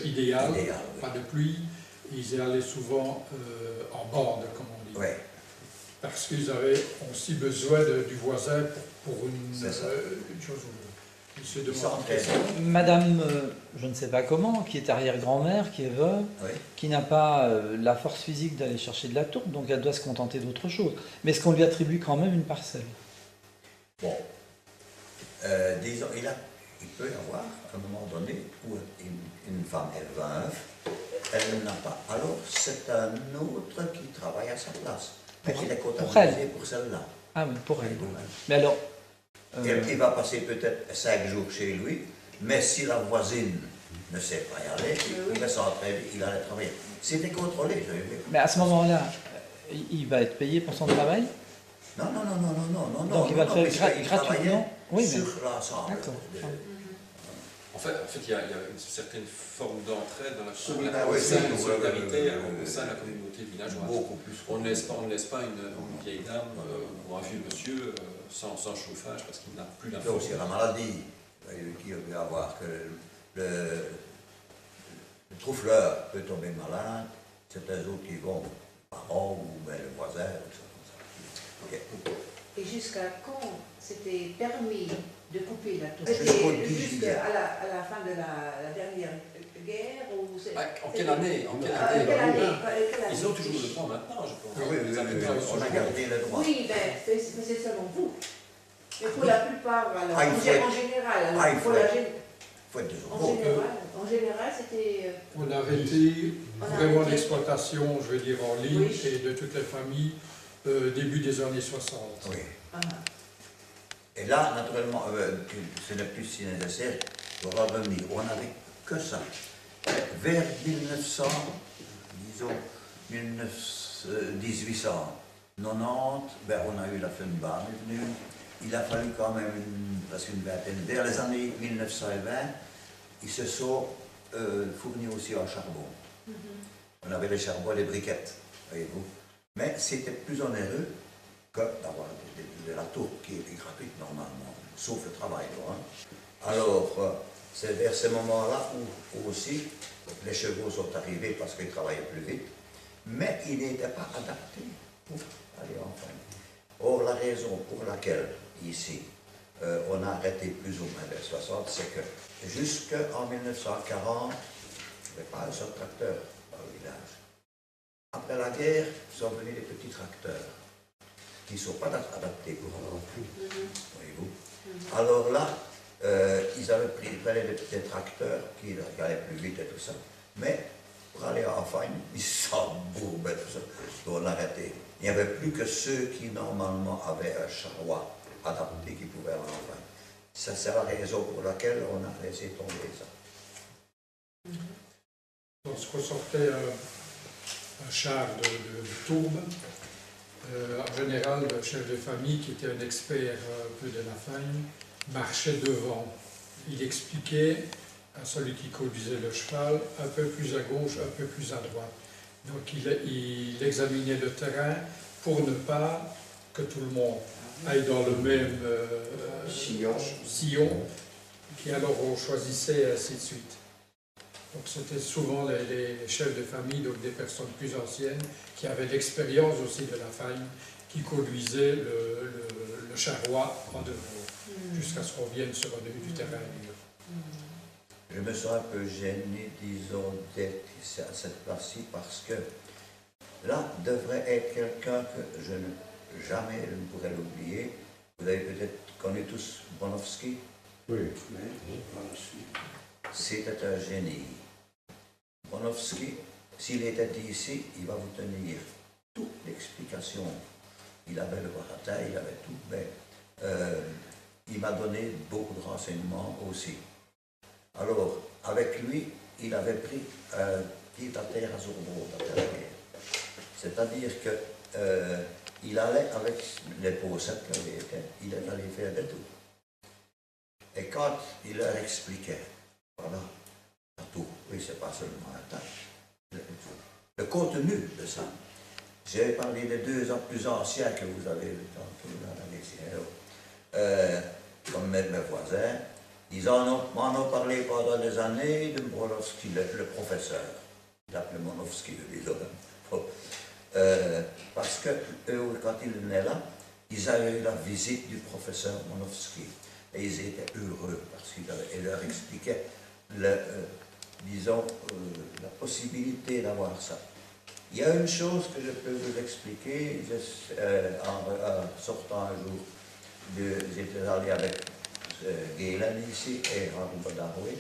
Speaker 4: idéal,
Speaker 1: Idéal, oui.
Speaker 4: pas de pluie. Ils y allaient souvent en bande, comme on dit.
Speaker 1: Oui,
Speaker 4: Parce qu'ils avaient aussi besoin du voisin pour une
Speaker 1: C'est ça.
Speaker 4: chose ou l'autre. Ils se
Speaker 1: ils
Speaker 4: demandaient.
Speaker 1: s'entraînaient.
Speaker 6: Madame, je ne sais pas comment, qui est arrière-grand-mère, qui est veuve,
Speaker 1: Oui.
Speaker 6: qui n'a pas la force physique d'aller chercher de la tourte, donc elle doit se contenter d'autre chose. Mais est-ce qu'on lui attribue quand même une parcelle?
Speaker 1: Bon, disons, il peut y avoir, à un moment donné, où une femme est veuve, elle n'a pas. Alors, c'est un autre qui travaille à sa place. Mais
Speaker 6: Pour
Speaker 1: il est
Speaker 6: elle.
Speaker 1: comptabilisé pour celle-là.
Speaker 6: Ah oui, pour elle.
Speaker 1: Vous-même.
Speaker 6: Mais alors,
Speaker 1: Il va passer peut-être 5 jours chez lui, mais si la voisine ne sait pas y aller, il pouvait s'entraîner, il allait travailler. C'était contrôlé, je veux dire.
Speaker 6: mais à ce moment-là, il va être payé pour son travail?
Speaker 1: Non, non, non, non, non, non, non.
Speaker 6: Donc il va
Speaker 1: non,
Speaker 6: le
Speaker 1: puisqu'il
Speaker 6: faire gratuitement?
Speaker 1: travaillait
Speaker 6: Oui, mais...
Speaker 1: sur l'ensemble.
Speaker 6: D'accord.
Speaker 2: En fait, il y a une certaine forme d'entraide dans la
Speaker 3: Solidarité.
Speaker 2: au sein de la
Speaker 1: Oui,
Speaker 2: solidarité
Speaker 1: oui.
Speaker 2: au sein de la communauté villageoise.
Speaker 1: Beaucoup plus.
Speaker 2: On ne laisse pas une vieille dame ou un vieux monsieur sans chauffage parce qu'il n'a plus
Speaker 1: Il y a
Speaker 2: d'info.
Speaker 1: aussi la maladie qui peut avoir que le trouffleur peut tomber malade, c'est eux autres qui vont, parents ou ben, le voisin, tout ça comme ça. Ok.
Speaker 5: Et jusqu'à quand c'était permis de couper la tour?
Speaker 1: Jusqu'au
Speaker 5: C'était
Speaker 1: 10 juillet.
Speaker 5: jusqu'à la fin de la dernière guerre ou c'est...
Speaker 2: En quelle année?
Speaker 5: Quelle année?
Speaker 2: Ils ont toujours le droit maintenant, je pense.
Speaker 1: Oui, oui,
Speaker 2: Les
Speaker 1: oui,
Speaker 2: habitants,
Speaker 1: oui,
Speaker 2: ils sont
Speaker 1: on a
Speaker 2: toujours-
Speaker 1: gardé le droit.
Speaker 5: Oui, mais c'est seulement vous. Mais pour la plupart, alors,
Speaker 1: Ah, il faut être-
Speaker 5: en général, alors,
Speaker 1: Ah, il
Speaker 5: pour
Speaker 1: faut
Speaker 5: la
Speaker 1: être-
Speaker 5: gén-
Speaker 1: Faut être des
Speaker 5: en
Speaker 1: euros.
Speaker 5: général, c'était...
Speaker 4: On a arrêté
Speaker 5: On a
Speaker 4: vraiment
Speaker 5: arrêté.
Speaker 4: l'exploitation, je veux dire, en ligne
Speaker 5: Oui.
Speaker 4: et de toutes les familles début des années 60.
Speaker 1: Oui.
Speaker 5: Ah,
Speaker 1: Et là, naturellement, ce n'est plus si nécessaire pour revenir. On n'avait que ça. Vers 1900, disons, 1890, ben, on a eu la FUNBAM est venue. Il a fallu quand même presque une vingtaine. Vers les années 1920, ils se sont fournis aussi en charbon. On avait les charbons et les briquettes, voyez-vous. Mais c'était plus onéreux que d'avoir de la tourte qui est gratuite normalement, sauf le travail. Hein. Alors, c'est vers ces moments-là où aussi les chevaux sont arrivés parce qu'ils travaillaient plus vite, mais ils n'étaient pas adaptés pour aller en famille. Or, la raison pour laquelle ici on a arrêté plus ou moins vers 60, c'est que jusqu'en 1940, il n'y avait pas un seul tracteur dans le village. Après la guerre, sont venus des petits tracteurs qui ne sont pas adaptés pour avoir plus, voyez-vous. Alors là, ils prenaient des tracteurs qui allaient plus vite et tout ça, mais pour aller en fagne, ils s'embourbaient, tout ça, donc on a arrêté. Il n'y avait plus que ceux qui normalement avaient un charroi adapté qui pouvaient aller en fagne. Ça, c'est la raison pour laquelle on a laissé tomber ça.
Speaker 4: Lorsqu'on sortait un char de tourbe, en général, le chef de famille, qui était un expert un peu de la fagne, marchait devant. Il expliquait à celui qui conduisait le cheval un peu plus à gauche, un peu plus à droite. Donc il examinait le terrain pour ne pas que tout le monde aille dans le même sillon, qui alors on choisissait et ainsi de suite. Donc c'était souvent les chefs de famille, donc des personnes plus anciennes, qui avaient l'expérience aussi de la fagne, qui conduisaient le charroi en devant, jusqu'à ce qu'on vienne sur un début du terrain dur.
Speaker 1: Je me sens un peu gêné, disons, d'être ici à cette place-ci parce que là devrait être quelqu'un que je ne pourrais l'oublier. Vous avez peut-être connu tous Bronowski.
Speaker 7: Oui.
Speaker 1: C'était un génie. Monowski, s'il était ici, il va vous tenir toute l'explication. Il avait le baratin, il avait tout, mais il m'a donné beaucoup de renseignements aussi. Alors, avec lui, il avait pris un pied à terre à Zorbo, après la guerre. C'est-à-dire qu'il allait avec les posettes qu'il avait été, il est allé faire des tours. Et quand il leur expliquait, voilà, la tour, oui, c'est pas seulement un tas, le contenu de ça. J'ai parlé des deux plus anciens que vous avez vu tantôt dans la comme mes voisins. Ils m'en ont parlé pendant des années de Monowski, le professeur. Il l'appelait Monowski, les hommes. Parce que eux, quand ils venaient là, ils avaient eu la visite du professeur Monowski. Et ils étaient heureux parce qu'il leur expliquait, disons, la possibilité d'avoir ça. Il y a une chose que je peux vous expliquer, en sortant un jour, j'étais allé avec Galen ici et Henri Bodaroué.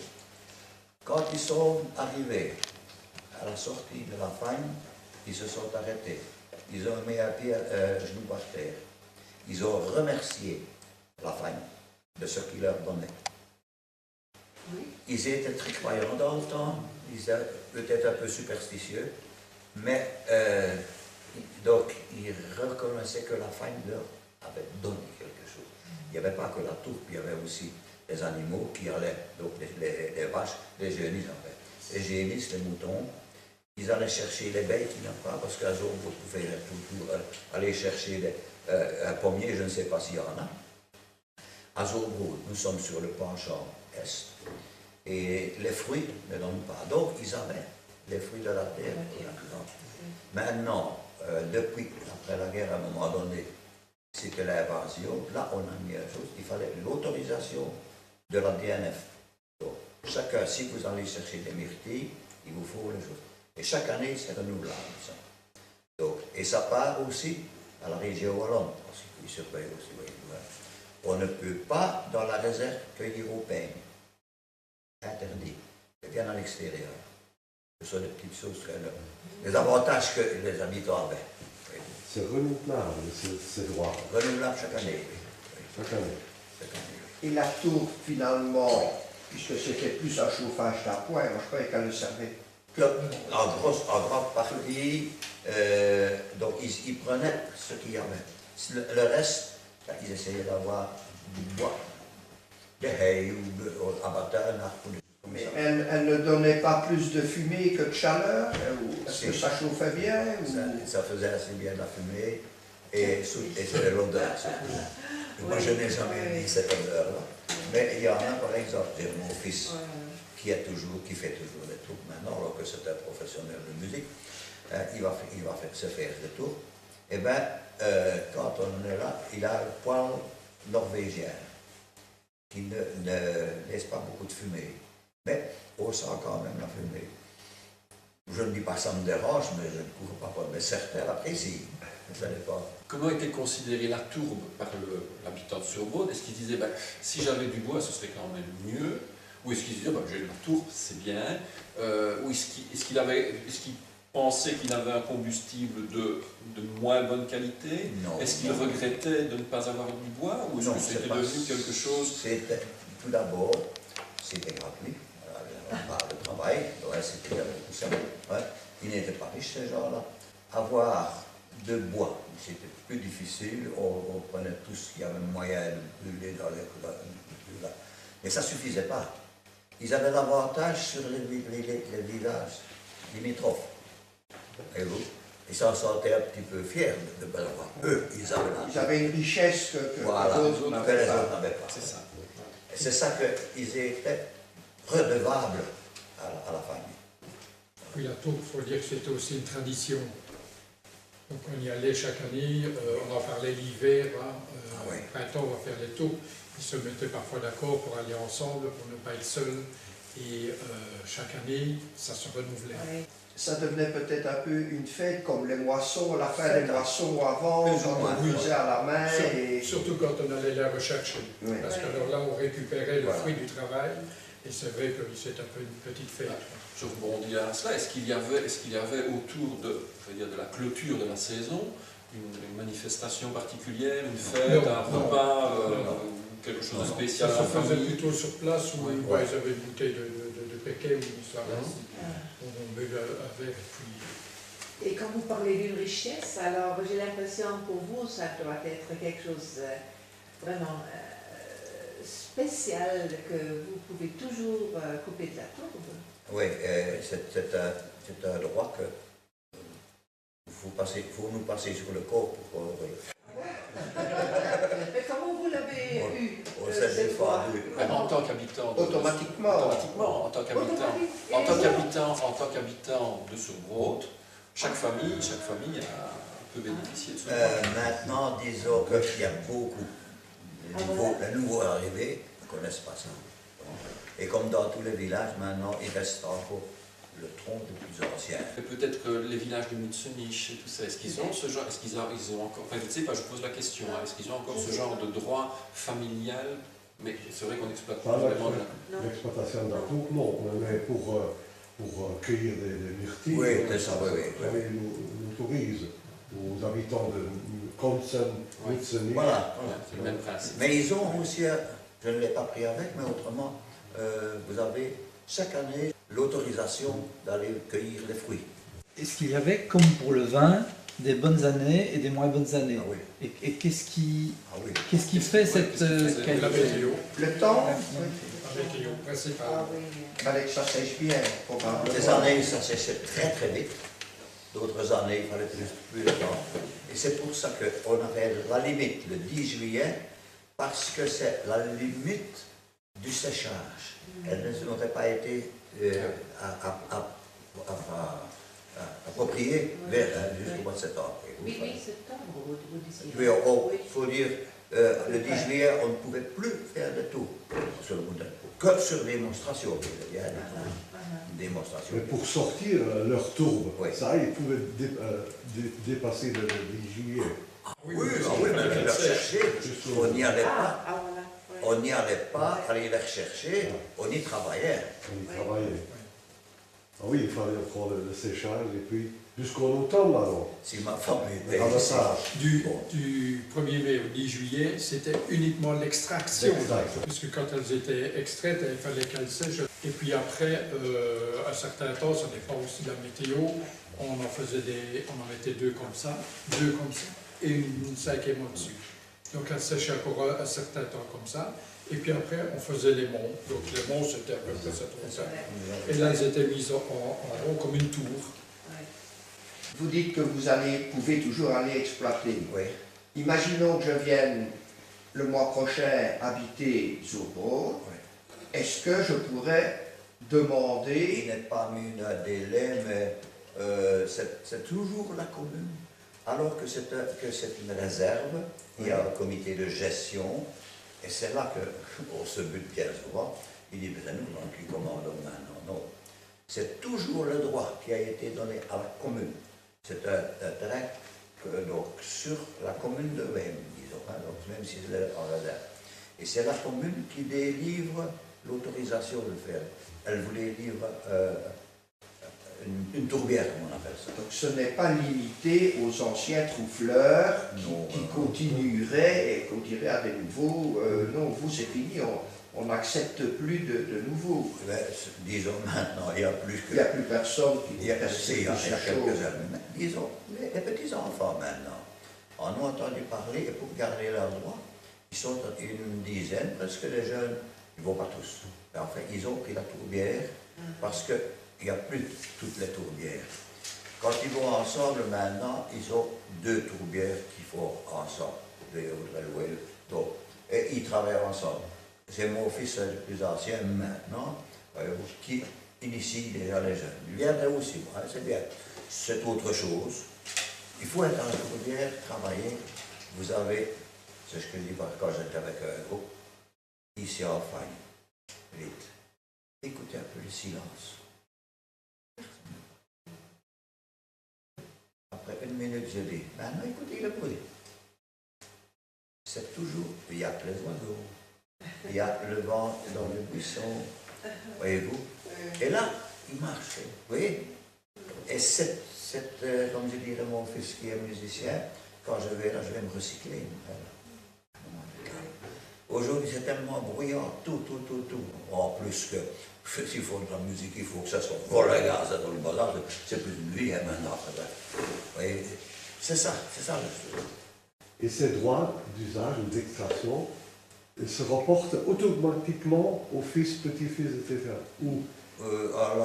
Speaker 1: Quand ils sont arrivés à la sortie de la fagne, ils se sont arrêtés. Ils ont mis un pied, genou par terre. Ils ont remercié la fagne de ce qu'il leur donnait. Ils étaient très croyants dans le temps, ils étaient peut-être un peu superstitieux, mais donc ils reconnaissaient que la fagne leur avait donné quelque chose. Il n'y avait pas que la tourbe, il y avait aussi les animaux qui allaient, donc les vaches, les génisses en fait. Les génisses, les moutons, ils allaient chercher les baies qui n'ont pas, parce qu'à jour vous pouvez toujours aller chercher un pommier, je ne sais pas s'il y en a. À Zorbo, nous sommes sur le penchant est, et les fruits ne donnent pas. Donc, ils avaient les fruits de la terre. Maintenant, depuis, après la guerre, à un moment donné, c'était l'invasion. Là, on a mis une chose, il fallait l'autorisation de la DNF. Donc, chacun, si vous allez chercher des myrtilles, il vous faut les choses. Et chaque année, c'est renouvelable, ça. Donc, et ça part aussi à la région wallonne, parce qu'ils surveillent aussi. Oui, voilà. On ne peut pas, dans la réserve, cueillir au pain. Interdit. C'est bien à l'extérieur. Ce sont des petites choses, les avantages que les habitants avaient. Oui.
Speaker 7: C'est renouvelable, ces droits.
Speaker 1: Renouvelable chaque année, oui.
Speaker 7: Chaque année.
Speaker 1: Chaque année.
Speaker 3: Et la tour, finalement, puisque c'était plus un chauffage d'appoint, moi je croyais qu'elle le servait.
Speaker 1: En grande partie, donc ils prenaient ce qu'il y avait. Le reste, ils essayaient d'avoir du bois, des haies ou abattre un arc ou des choses comme
Speaker 3: Mais
Speaker 1: ça.
Speaker 3: elle ne donnait pas plus de fumée que de chaleur? Est-ce que ça chauffait bien?
Speaker 1: Ça faisait assez bien la fumée et c'était l'odeur surtout. Moi je n'ai jamais dit cette odeur-là. Mais il y en a par exemple, j'ai mon fils qui fait toujours des tours maintenant, alors que c'est un professionnel de musique. Il va se faire des tours. Et bien, quand on est là, il a le poêle norvégien qui ne laisse pas beaucoup de fumée. Mais on sent quand même la fumée. Je ne dis pas que ça me dérange, mais je ne couvre pas. Mais certains l'apprécient. Vous savez pas.
Speaker 2: Comment était considérée la tourbe par l'habitant de Surbrode? Est-ce qu'il disait, ben, si j'avais du bois, ce serait quand même mieux? Ou est-ce qu'il disait, ben, j'ai de la tourbe, c'est bien? Ou est-ce qu'il pensait qu'il avait un combustible de moins bonne qualité?
Speaker 1: Non.
Speaker 2: Est-ce qu'il regrettait de ne pas avoir du bois? Ou est-ce que c'était devenu quelque chose?
Speaker 1: C'était, tout d'abord, c'était gratuit. Le travail, ouais, c'était tout ça. Ouais. Ils n'étaient pas riches, ces gens-là. Avoir de bois, c'était plus difficile. On prenait tout ce qu'il y avait moyen de brûler dans les mais ça ne suffisait pas. Ils avaient l'avantage sur les villages limitrophes. Et vous, ils s'en sentaient un petit peu fiers de ne pas avoir. Eux, ils avaient
Speaker 3: une richesse que
Speaker 1: voilà,
Speaker 3: les autres n'avaient pas.
Speaker 1: C'est ça. Et c'est ça qu'ils étaient redevables à la famille.
Speaker 4: Oui, la tour, il faut dire que c'était aussi une tradition. Donc on y allait chaque année, on en parlait l'hiver, au printemps on va faire les tours. Ils se mettaient parfois d'accord pour aller ensemble, pour ne pas être seuls. Et chaque année, ça se renouvelait.
Speaker 5: Oui.
Speaker 3: Ça devenait peut-être un peu une fête comme les moissons, la fin des moissons avant, quand on faisait à la main.
Speaker 4: Surtout quand on allait la rechercher.
Speaker 3: Oui.
Speaker 4: Parce que alors là, on récupérait le fruit du travail Et c'est vrai que c'est un peu une petite fête.
Speaker 2: Je rebondis à cela. Est-ce qu'il y avait autour de, je veux dire, de la clôture de la saison une manifestation particulière, une fête, un repas, quelque chose de spécial?
Speaker 4: Ça se faisait plutôt sur place où
Speaker 2: Oui.
Speaker 4: ils avaient une bouteille de péquet ou ça. On buvait un verre et puis.
Speaker 5: Et quand vous parlez d'une richesse, alors j'ai l'impression pour vous, ça doit être quelque chose vraiment spécial que vous pouvez toujours couper de la tourbe.
Speaker 1: Oui, c'est un droit que faut nous passer sur le corps pour
Speaker 5: Mais comment vous l'avez eu
Speaker 1: on s'est
Speaker 5: cette fois?
Speaker 1: défendu.
Speaker 2: En tant qu'habitant de
Speaker 3: Automatiquement.
Speaker 2: en tant qu'habitant de Surbrot, chaque famille peut bénéficier de ce droit.
Speaker 1: Maintenant, disons qu'il y a beaucoup de nouveaux arrivés ne connaissent pas ça. Et comme dans tous les villages, maintenant, il reste encore le tronc des plus anciens.
Speaker 2: Et peut-être que les villages de Mutsenich et tout ça, est-ce qu'ils ont ce genre, est-ce qu'ils ont encore, enfin je ne sais pas, je pose la question, hein, est-ce qu'ils ont encore ce genre de droit familial? Mais c'est vrai qu'on exploite pas vraiment
Speaker 7: L'exploitation de la tourbe, non, mais pour cueillir des myrtilles,
Speaker 1: Oui, c'est ça, oui.
Speaker 7: nous autorise aux habitants de Konsen,
Speaker 2: Oui.
Speaker 7: Mutsenich.
Speaker 1: Voilà.
Speaker 2: c'est le même principe.
Speaker 1: Mais ils ont aussi, je ne l'ai pas pris avec, mais autrement, vous avez chaque année l'autorisation d'aller cueillir les fruits.
Speaker 6: Est-ce qu'il y avait, comme pour le vin, des bonnes années et des moins bonnes années?
Speaker 1: Ah oui.
Speaker 6: Et qu'est-ce qui
Speaker 2: Oui,
Speaker 6: fait cette
Speaker 2: qu'est-ce qui fait
Speaker 6: qualité?
Speaker 4: La météo.
Speaker 3: Le temps,
Speaker 4: La météo,
Speaker 5: Ah
Speaker 4: principalement.
Speaker 5: oui.
Speaker 3: il fallait que ça sèche bien, probablement.
Speaker 1: Des années, ça séchait très très vite. D'autres années, il fallait plus de temps. Et c'est pour ça qu'on avait la limite le 10 juillet, parce que c'est la limite du séchage. Elle n'aurait pas été appropriée jusqu'au mois de septembre.
Speaker 5: Oui, septembre, vous disiez.
Speaker 1: Oui, il faut dire, le 10 juillet, on ne pouvait plus faire de tour sur le modèle, que sur démonstration. Il y a des démonstrations.
Speaker 7: Mais pour sortir leur tourbe,
Speaker 1: Oui.
Speaker 7: ça, ils pouvaient dépasser le 10 juillet.
Speaker 1: Oui, mais aller les rechercher, on n'y allait pas.
Speaker 5: Ah, voilà.
Speaker 1: On n'y allait pas, aller les rechercher, on y travaillait.
Speaker 7: On y travaillait. Ah oui, il fallait encore le séchage et puis jusqu'en automne alors.
Speaker 1: Si ma femme était
Speaker 7: Ah,
Speaker 1: ici.
Speaker 7: ça.
Speaker 4: Du 1er mai au 10 juillet, c'était uniquement l'extraction.
Speaker 7: L'extraction.
Speaker 4: Puisque quand elles étaient extraites, il fallait qu'elles sèchent. Et puis après, à certains temps, ça dépend aussi de la météo, on en mettait deux comme ça, et une cinquième au-dessus. Donc elles séchaient encore un certain temps comme ça. Et puis après, on faisait les monts. Donc les monts, c'était à peu près ça. Et là, elles étaient mises en rond comme une tour.
Speaker 3: Vous dites que vous pouvez toujours aller exploiter.
Speaker 1: Oui.
Speaker 3: Imaginons que je vienne le mois prochain habiter Surbrot.
Speaker 1: Oui.
Speaker 3: Est-ce que je pourrais
Speaker 1: Il
Speaker 3: demander,
Speaker 1: n'est pas mis un délai, mais c'est toujours la commune. Alors que c'est une réserve, il y a un comité de gestion, et c'est là qu'on se bute bien souvent. Il dit, mais nous, qui commandons maintenant. Non. C'est toujours le droit qui a été donné à la commune. C'est un terrain donc, sur la commune de même, disons, hein, donc, même si c'est en réserve. Et c'est la commune qui délivre l'autorisation de le faire. Elle vous délivre une tourbière, comme on appelle ça.
Speaker 3: donc ce n'est pas limité aux anciens trou-fleurs qui continueraient et qu'on dirait à des nouveaux, non, vous c'est fini, on n'accepte plus de nouveaux.
Speaker 1: Ben, disons maintenant, il n'y a plus que...
Speaker 3: Il n'y a plus personne qui
Speaker 1: Il y a,
Speaker 3: reste
Speaker 1: il y a
Speaker 3: sur ces
Speaker 1: quelques
Speaker 3: choses.
Speaker 1: années. Mais disons, les petits-enfants maintenant en ont entendu parler et pour garder leurs droits, ils sont une dizaine, presque les jeunes, ils ne vont pas tous. Mais enfin, ils ont pris la tourbière parce qu'il n'y a plus toutes les tourbières. Quand ils vont ensemble maintenant, ils ont deux tourbières qu'ils font ensemble. Donc, et ils travaillent ensemble. C'est mon fils le plus ancien maintenant qui initie déjà les jeunes. Il viendrait aussi, hein, c'est bien. C'est autre chose. Il faut être en tourbière, travailler. Vous avez, c'est ce que je dis quand j'étais avec un groupe, ici en Fagne. Vite. Écoutez un peu le silence. Après une minute, je dis, maintenant écoutez le bruit. C'est toujours, il y a les oiseaux, il y a le vent dans le buisson, voyez-vous. Et là, il marche, vous voyez. Et comme je dirais mon fils qui est musicien, quand je vais là, je vais me recycler. Aujourd'hui, c'est tellement bruyant, tout. En plus que, s'il faut de la musique, il faut que ça soit volégant, ça dans le bazar, c'est plus une vie, hein, maintenant. Vous voyez, c'est ça le...
Speaker 7: Et ces droits d'usage ou d'extraction se rapportent automatiquement aux fils, petits-fils, etc. Ou
Speaker 1: à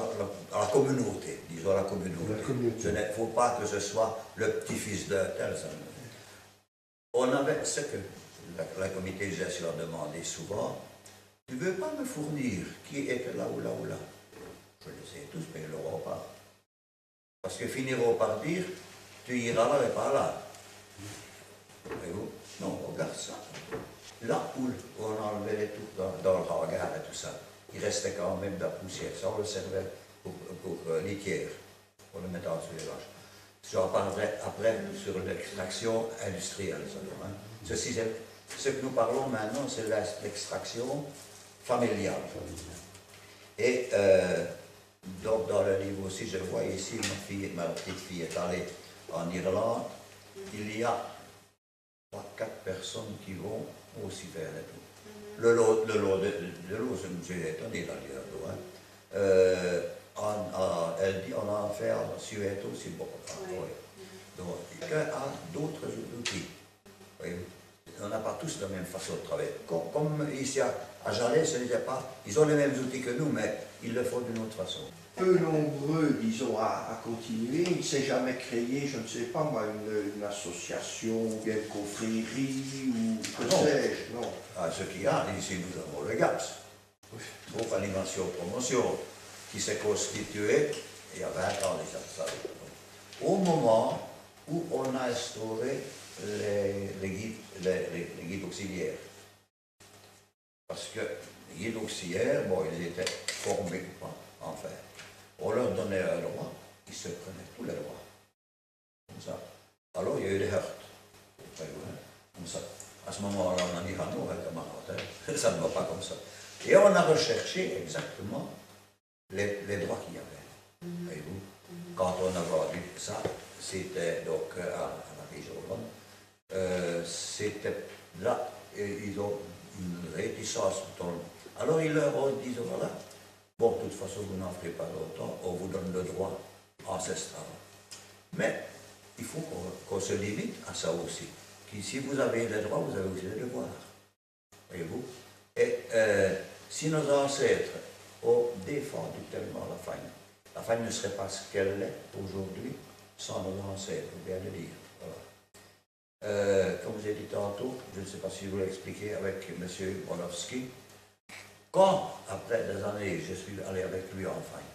Speaker 1: la communauté, disons à la communauté. Il ne faut pas que ce soit le petit-fils de tel. On avait ce que la comité de gestion a demandé souvent. Tu ne veux pas me fournir qui était là ou là ou là? Je le sais tous, mais ils ne l'auront pas. Parce qu'ils finiront par dire, tu iras là et pas là. Voyez-vous? Non, regarde ça. Là où on enlevait les trucs dans le regard et tout ça, il restait quand même de la poussière. Ça, on le servait pour litière, pour le mettre sur les vaches. J'en parlerai après sur l'extraction industrielle. Hein. Ceci, ce que nous parlons maintenant, c'est l'extraction familiale. Et donc, dans le livre aussi, je vois ici, ma petite fille est allée en Irlande. Il y a 3-4 personnes qui vont aussi faire les tours. Le lot de l'eau, j'ai étonné dans l'eau. Elle dit on en fait en Suède aussi beaucoup. Donc, quelqu'un a d'autres outils. On n'a pas tous la même façon de travailler. Comme ici à Jalais, ce n'était pas. Ils ont les mêmes outils que nous, mais ils le font d'une autre façon.
Speaker 3: Peu nombreux, disons, à continuer. Il ne s'est jamais créé, je ne sais pas moi, une association, ou bien une confrérie, ou que sais-je, non.
Speaker 1: Ah, ce qu'il y a, ici nous avons le GAPS, Groupe Animation Promotion, qui s'est constitué il y a 20 ans déjà. Ça. Au moment où on a instauré les guides auxiliaires. Parce que les guides auxiliaires, bon, ils étaient formés, enfin. On leur donnait un droit, ils se prenaient tous les droits. Comme ça. Alors il y a eu des heurts. Comme ça. À ce moment-là, on a dit à nos camarades, ça ne va pas comme ça. Et on a recherché exactement les droits qu'il y avait. Voyez-vous, quand on a vendu ça, c'était donc à la région Hollande, c'était là, ils ont une réticence. Alors ils leur ont dit, voilà, bon, de toute façon, vous n'en ferez pas longtemps, on vous donne le droit ancestral. Mais il faut qu'on se limite à ça aussi. Si vous avez les droits, vous avez aussi les devoirs. Voyez-vous? Et si nos ancêtres ont défendu tellement la fagne ne serait pas ce qu'elle est aujourd'hui sans nos ancêtres, faut bien le dire. Voilà. Comme je l'ai dit tantôt, je ne sais pas si je vous l'ai expliqué avec M. Bronowski, quand, après des années, je suis allé avec lui en fagne,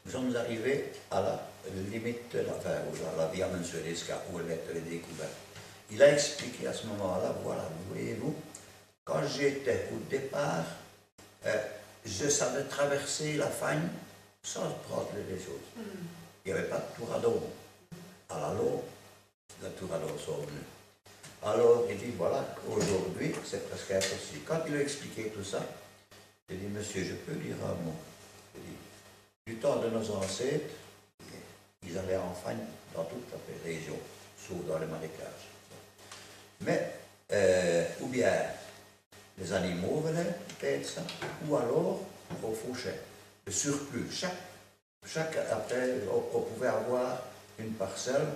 Speaker 1: nous sommes arrivés à la limite de la Via Mensuelesca, où elle était découverte. Il a expliqué à ce moment-là, voilà, voyez-vous, quand j'étais au départ, je savais traverser la fagne sans prendre les choses. Il n'y avait pas de touradon. À la longue, les touradons sont venus. Alors, il dit, voilà, aujourd'hui, c'est presque impossible. Quand il a expliqué tout ça, il dit, monsieur, je peux dire un mot. Il dit, du temps de nos ancêtres, ils allaient en fagne dans toute la région, sauf dans les marécages. Mais, ou bien, les animaux venaient peut-être ça, ou alors, on fauchait. Le surplus, chaque après, on pouvait avoir une parcelle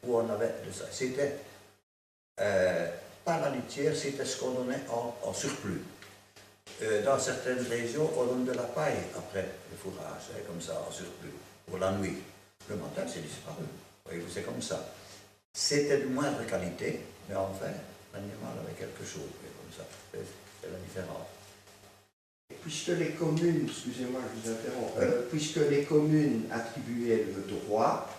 Speaker 1: où on avait de ça. C'était pas la litière, c'était ce qu'on donnait en surplus. Dans certaines régions, on donne de la paille après le fourrage, comme ça, en surplus, pour la nuit. Le matin, c'est disparu. Voyez-vous, c'est comme ça. C'était de moindre qualité, mais enfin, l'animal avait quelque chose, comme ça. C'est la différence.
Speaker 3: Puisque les communes, excusez-moi, je vous interromps, puisque les communes attribuaient le droit,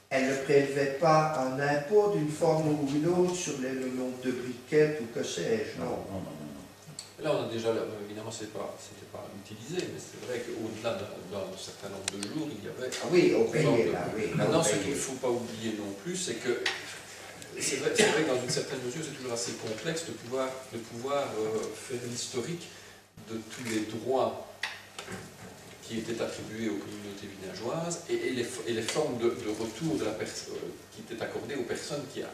Speaker 3: elles ne prélevaient pas un impôt d'une forme ou d'une autre sur le nombre de briquettes ou que sais-je, non.
Speaker 2: Là, on a déjà, évidemment, c'était pas utilisé, mais c'est vrai qu'au-delà d'un certain nombre de jours, il y avait...
Speaker 3: Ah oui, on payait là, oui.
Speaker 2: Maintenant, ce qu'il ne faut pas oublier non plus, c'est que c'est vrai que dans une certaine mesure, c'est toujours assez complexe de pouvoir faire l'historique de tous les droits qui étaient attribuées aux communautés villageoises et les formes de retour de qui étaient accordées aux personnes qui a.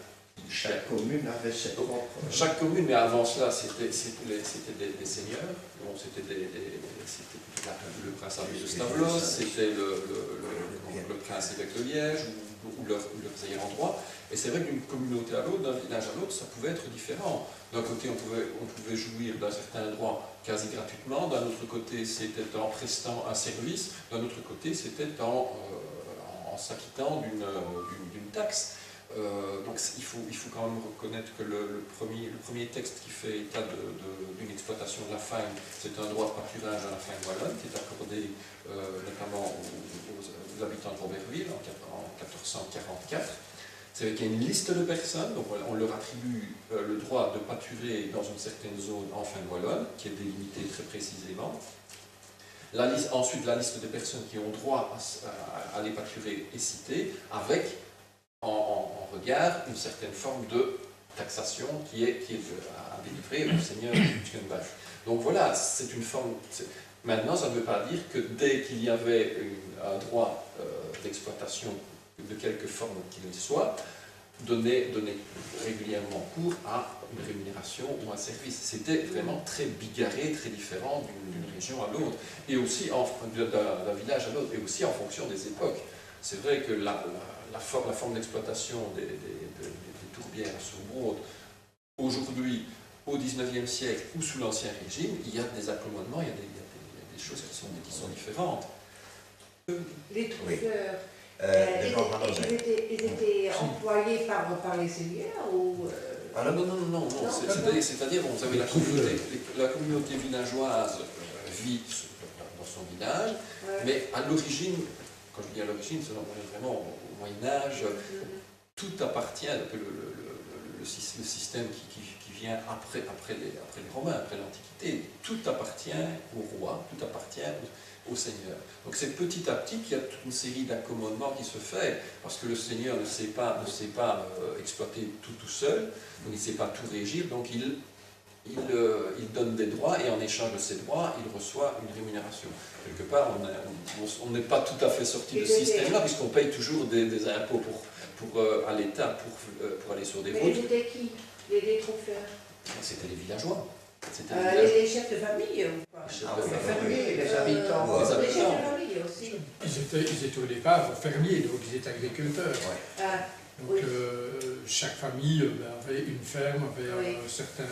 Speaker 3: Chaque commune avait ses propres...
Speaker 2: Chaque commune, mais avant cela, c'était des seigneurs. Bon, c'était le prince abbé de Stavlos, c'était le prince évêque de Liège ou leurs ayants droit. Et c'est vrai d'une communauté à l'autre, d'un village à l'autre, ça pouvait être différent. D'un côté, on pouvait jouir d'un certain droit quasi gratuitement, d'un autre côté, c'était en prestant un service, d'un autre côté, c'était en s'acquittant d'une taxe. Donc il faut quand même reconnaître que le premier texte qui fait état d'une exploitation de la fagne, c'est un droit de pâturage à la fagne wallonne qui est accordé notamment aux habitants de Robertville en 1444. C'est vrai qu'il y a une liste de personnes, donc on leur attribue le droit de pâturer dans une certaine zone en fagne wallonne, qui est délimitée très précisément. Ensuite, la liste des personnes qui ont droit à aller pâturer est citée, avec en regard une certaine forme de taxation qui est à délivrer au seigneur Schönbach. Donc voilà, c'est une forme... Maintenant, ça ne veut pas dire que dès qu'il y avait un droit d'exploitation de quelque forme qu'il soit, donner régulièrement cours à une rémunération ou un service. C'était vraiment très bigarré, très différent d'une région à l'autre, et aussi d'un village à l'autre, et aussi en fonction des époques. C'est vrai que la forme d'exploitation des tourbières sur Brode, aujourd'hui, au XIXe siècle ou sous l'Ancien Régime, il y a des accommodements, il y a des choses qui sont différentes.
Speaker 5: Les truffeurs, ils étaient employés par les seigneurs ou...
Speaker 2: Non. C'est-à-dire, vous avez la communauté villageoise vit dans son village, mais à l'origine, quand je dis à l'origine, c'est vraiment au Moyen-Âge, tout appartient, le système qui vient après les Romains, après l'Antiquité, tout appartient au roi, tout appartient au seigneur. Donc c'est petit à petit qu'il y a toute une série d'accommodements qui se fait, parce que le seigneur ne sait pas exploiter tout seul, donc il ne sait pas tout régir, donc il donne des droits et en échange de ces droits, il reçoit une rémunération. Quelque part, on n'est pas tout à fait sorti de ce système-là, puisqu'on paye toujours des impôts à l'État pour aller sur des routes.
Speaker 5: Mais c'était qui, les truffeurs?
Speaker 2: C'était les villageois.
Speaker 5: Les chefs de famille ou pas?
Speaker 3: Les fermiers, les habitants.
Speaker 5: Les chefs de famille aussi.
Speaker 4: Ils étaient au départ fermiers, donc ils étaient agriculteurs. Donc chaque famille avait une ferme, avait un certain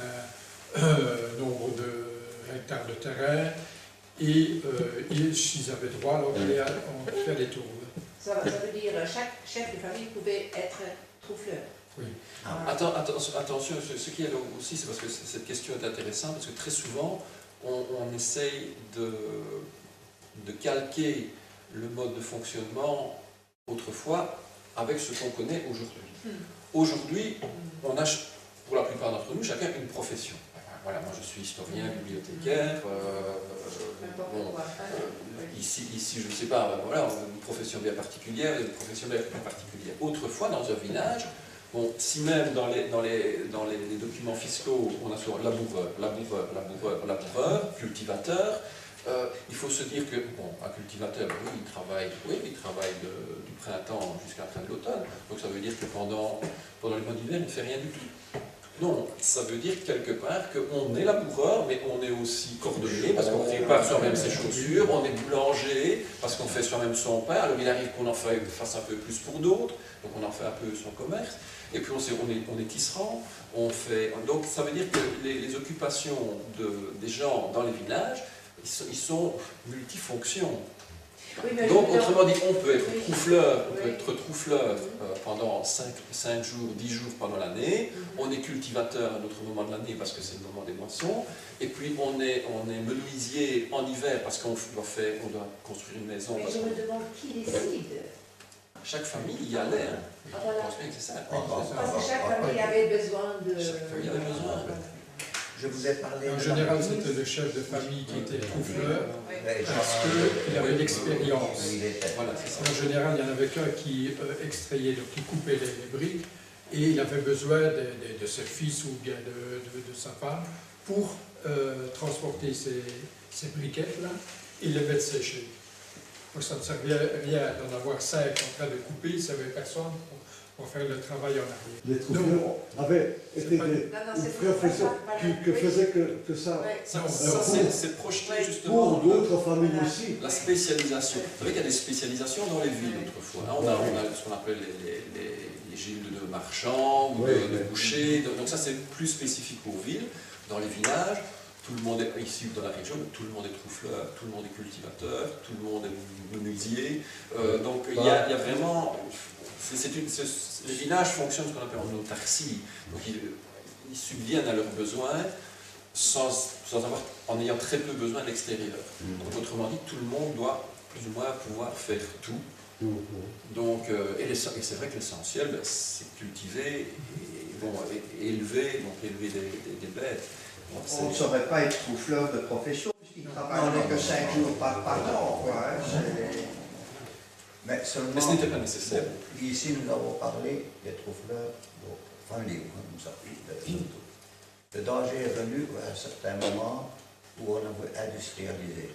Speaker 4: nombre de hectares de terrain, et ils avaient droit alors d'aller faire des tours.
Speaker 5: Ça veut dire chaque chef de famille pouvait être truffeur.
Speaker 4: Oui.
Speaker 2: Attention, ce qui est aussi, c'est parce que cette question est intéressante, parce que très souvent, on essaye de calquer le mode de fonctionnement autrefois avec ce qu'on connaît aujourd'hui. Aujourd'hui, on a, pour la plupart d'entre nous, chacun une profession. Voilà, moi je suis historien, bibliothécaire, ici je ne sais pas, voilà, une profession bien particulière, une profession bien particulière. Autrefois, dans un village, bon, si même dans les documents fiscaux, on a sur laboureur, cultivateur, il faut se dire que, bon, un cultivateur, oui, il travaille du printemps jusqu'à la fin de l'automne, donc ça veut dire que pendant les mois d'hiver, il ne fait rien du tout. Non, ça veut dire quelque part qu'on est laboureur, mais on est aussi cordonnier, parce qu'on prépare soi-même ses chaussures, on est boulanger, parce qu'on fait soi-même son pain, alors il arrive qu'on en fasse un peu plus pour d'autres, donc on en fait un peu son commerce, et puis on est tisserand, donc ça veut dire que les occupations des gens dans les villages, ils sont multifonctions.
Speaker 5: Oui,
Speaker 2: donc, autrement dit, on peut être troufleur, pendant 5 jours, 10 jours pendant l'année. On est cultivateur à un autre moment de l'année parce que c'est le moment des moissons. Et puis, on est menuisier en hiver parce qu'on doit construire une maison.
Speaker 5: Mais je me demande qui décide.
Speaker 2: Chaque famille y allait. Je pense bien que c'est ça.
Speaker 5: Parce que chaque famille avait besoin de...
Speaker 2: Chaque famille avait besoin.
Speaker 1: Je vous ai parlé...
Speaker 4: En général, c'était le chef de famille qui était truffeur, parce qu'il avait l'expérience.
Speaker 2: Voilà, c'est ça.
Speaker 4: En général, il y en avait qu'un qui extrayait, donc qui coupait les briques, et il avait besoin de ses fils ou bien de sa femme pour transporter ces briquettes-là ils les mettent sécher. Donc ça ne servait rien d'en avoir 5 en train de couper, il n'y avait personne pour faire le travail en arrière.
Speaker 7: Les trous-fleurs avaient été des professeurs qui faisaient que ça.
Speaker 2: Ça,
Speaker 7: pour-
Speaker 2: c'est projeté justement
Speaker 7: Pour d'autres familles aussi.
Speaker 2: la spécialisation. Vous savez qu'il y a des spécialisations dans les villes autrefois. Hein. On a ce qu'on appelle les gildes de marchands ou de bouchers. Donc ça c'est plus spécifique aux villes. Dans les villages, tout le monde est ici dans la région, tout le monde est trou-fleur, tout le monde est cultivateur, tout le monde est menuisier. Donc il y a vraiment... les villages fonctionnent ce qu'on appelle en autarcie. Donc ils subviennent à leurs besoins en ayant très peu besoin de l'extérieur. Donc autrement dit, tout le monde doit plus ou moins pouvoir faire tout. Donc, et c'est vrai que l'essentiel, c'est cultiver et élever des bêtes. Donc,
Speaker 3: On ne saurait pas être trou-fleur de profession, puisqu'il ne travaille que 5 jours par an. Quoi, hein,
Speaker 1: Mais seulement,
Speaker 2: Mais ce n'était pas nécessaire.
Speaker 1: Ici, nous avons parlé des trou-fleurs, enfin livre, comme ça. Le danger est venu à un certain moment où on a voulu industrialiser.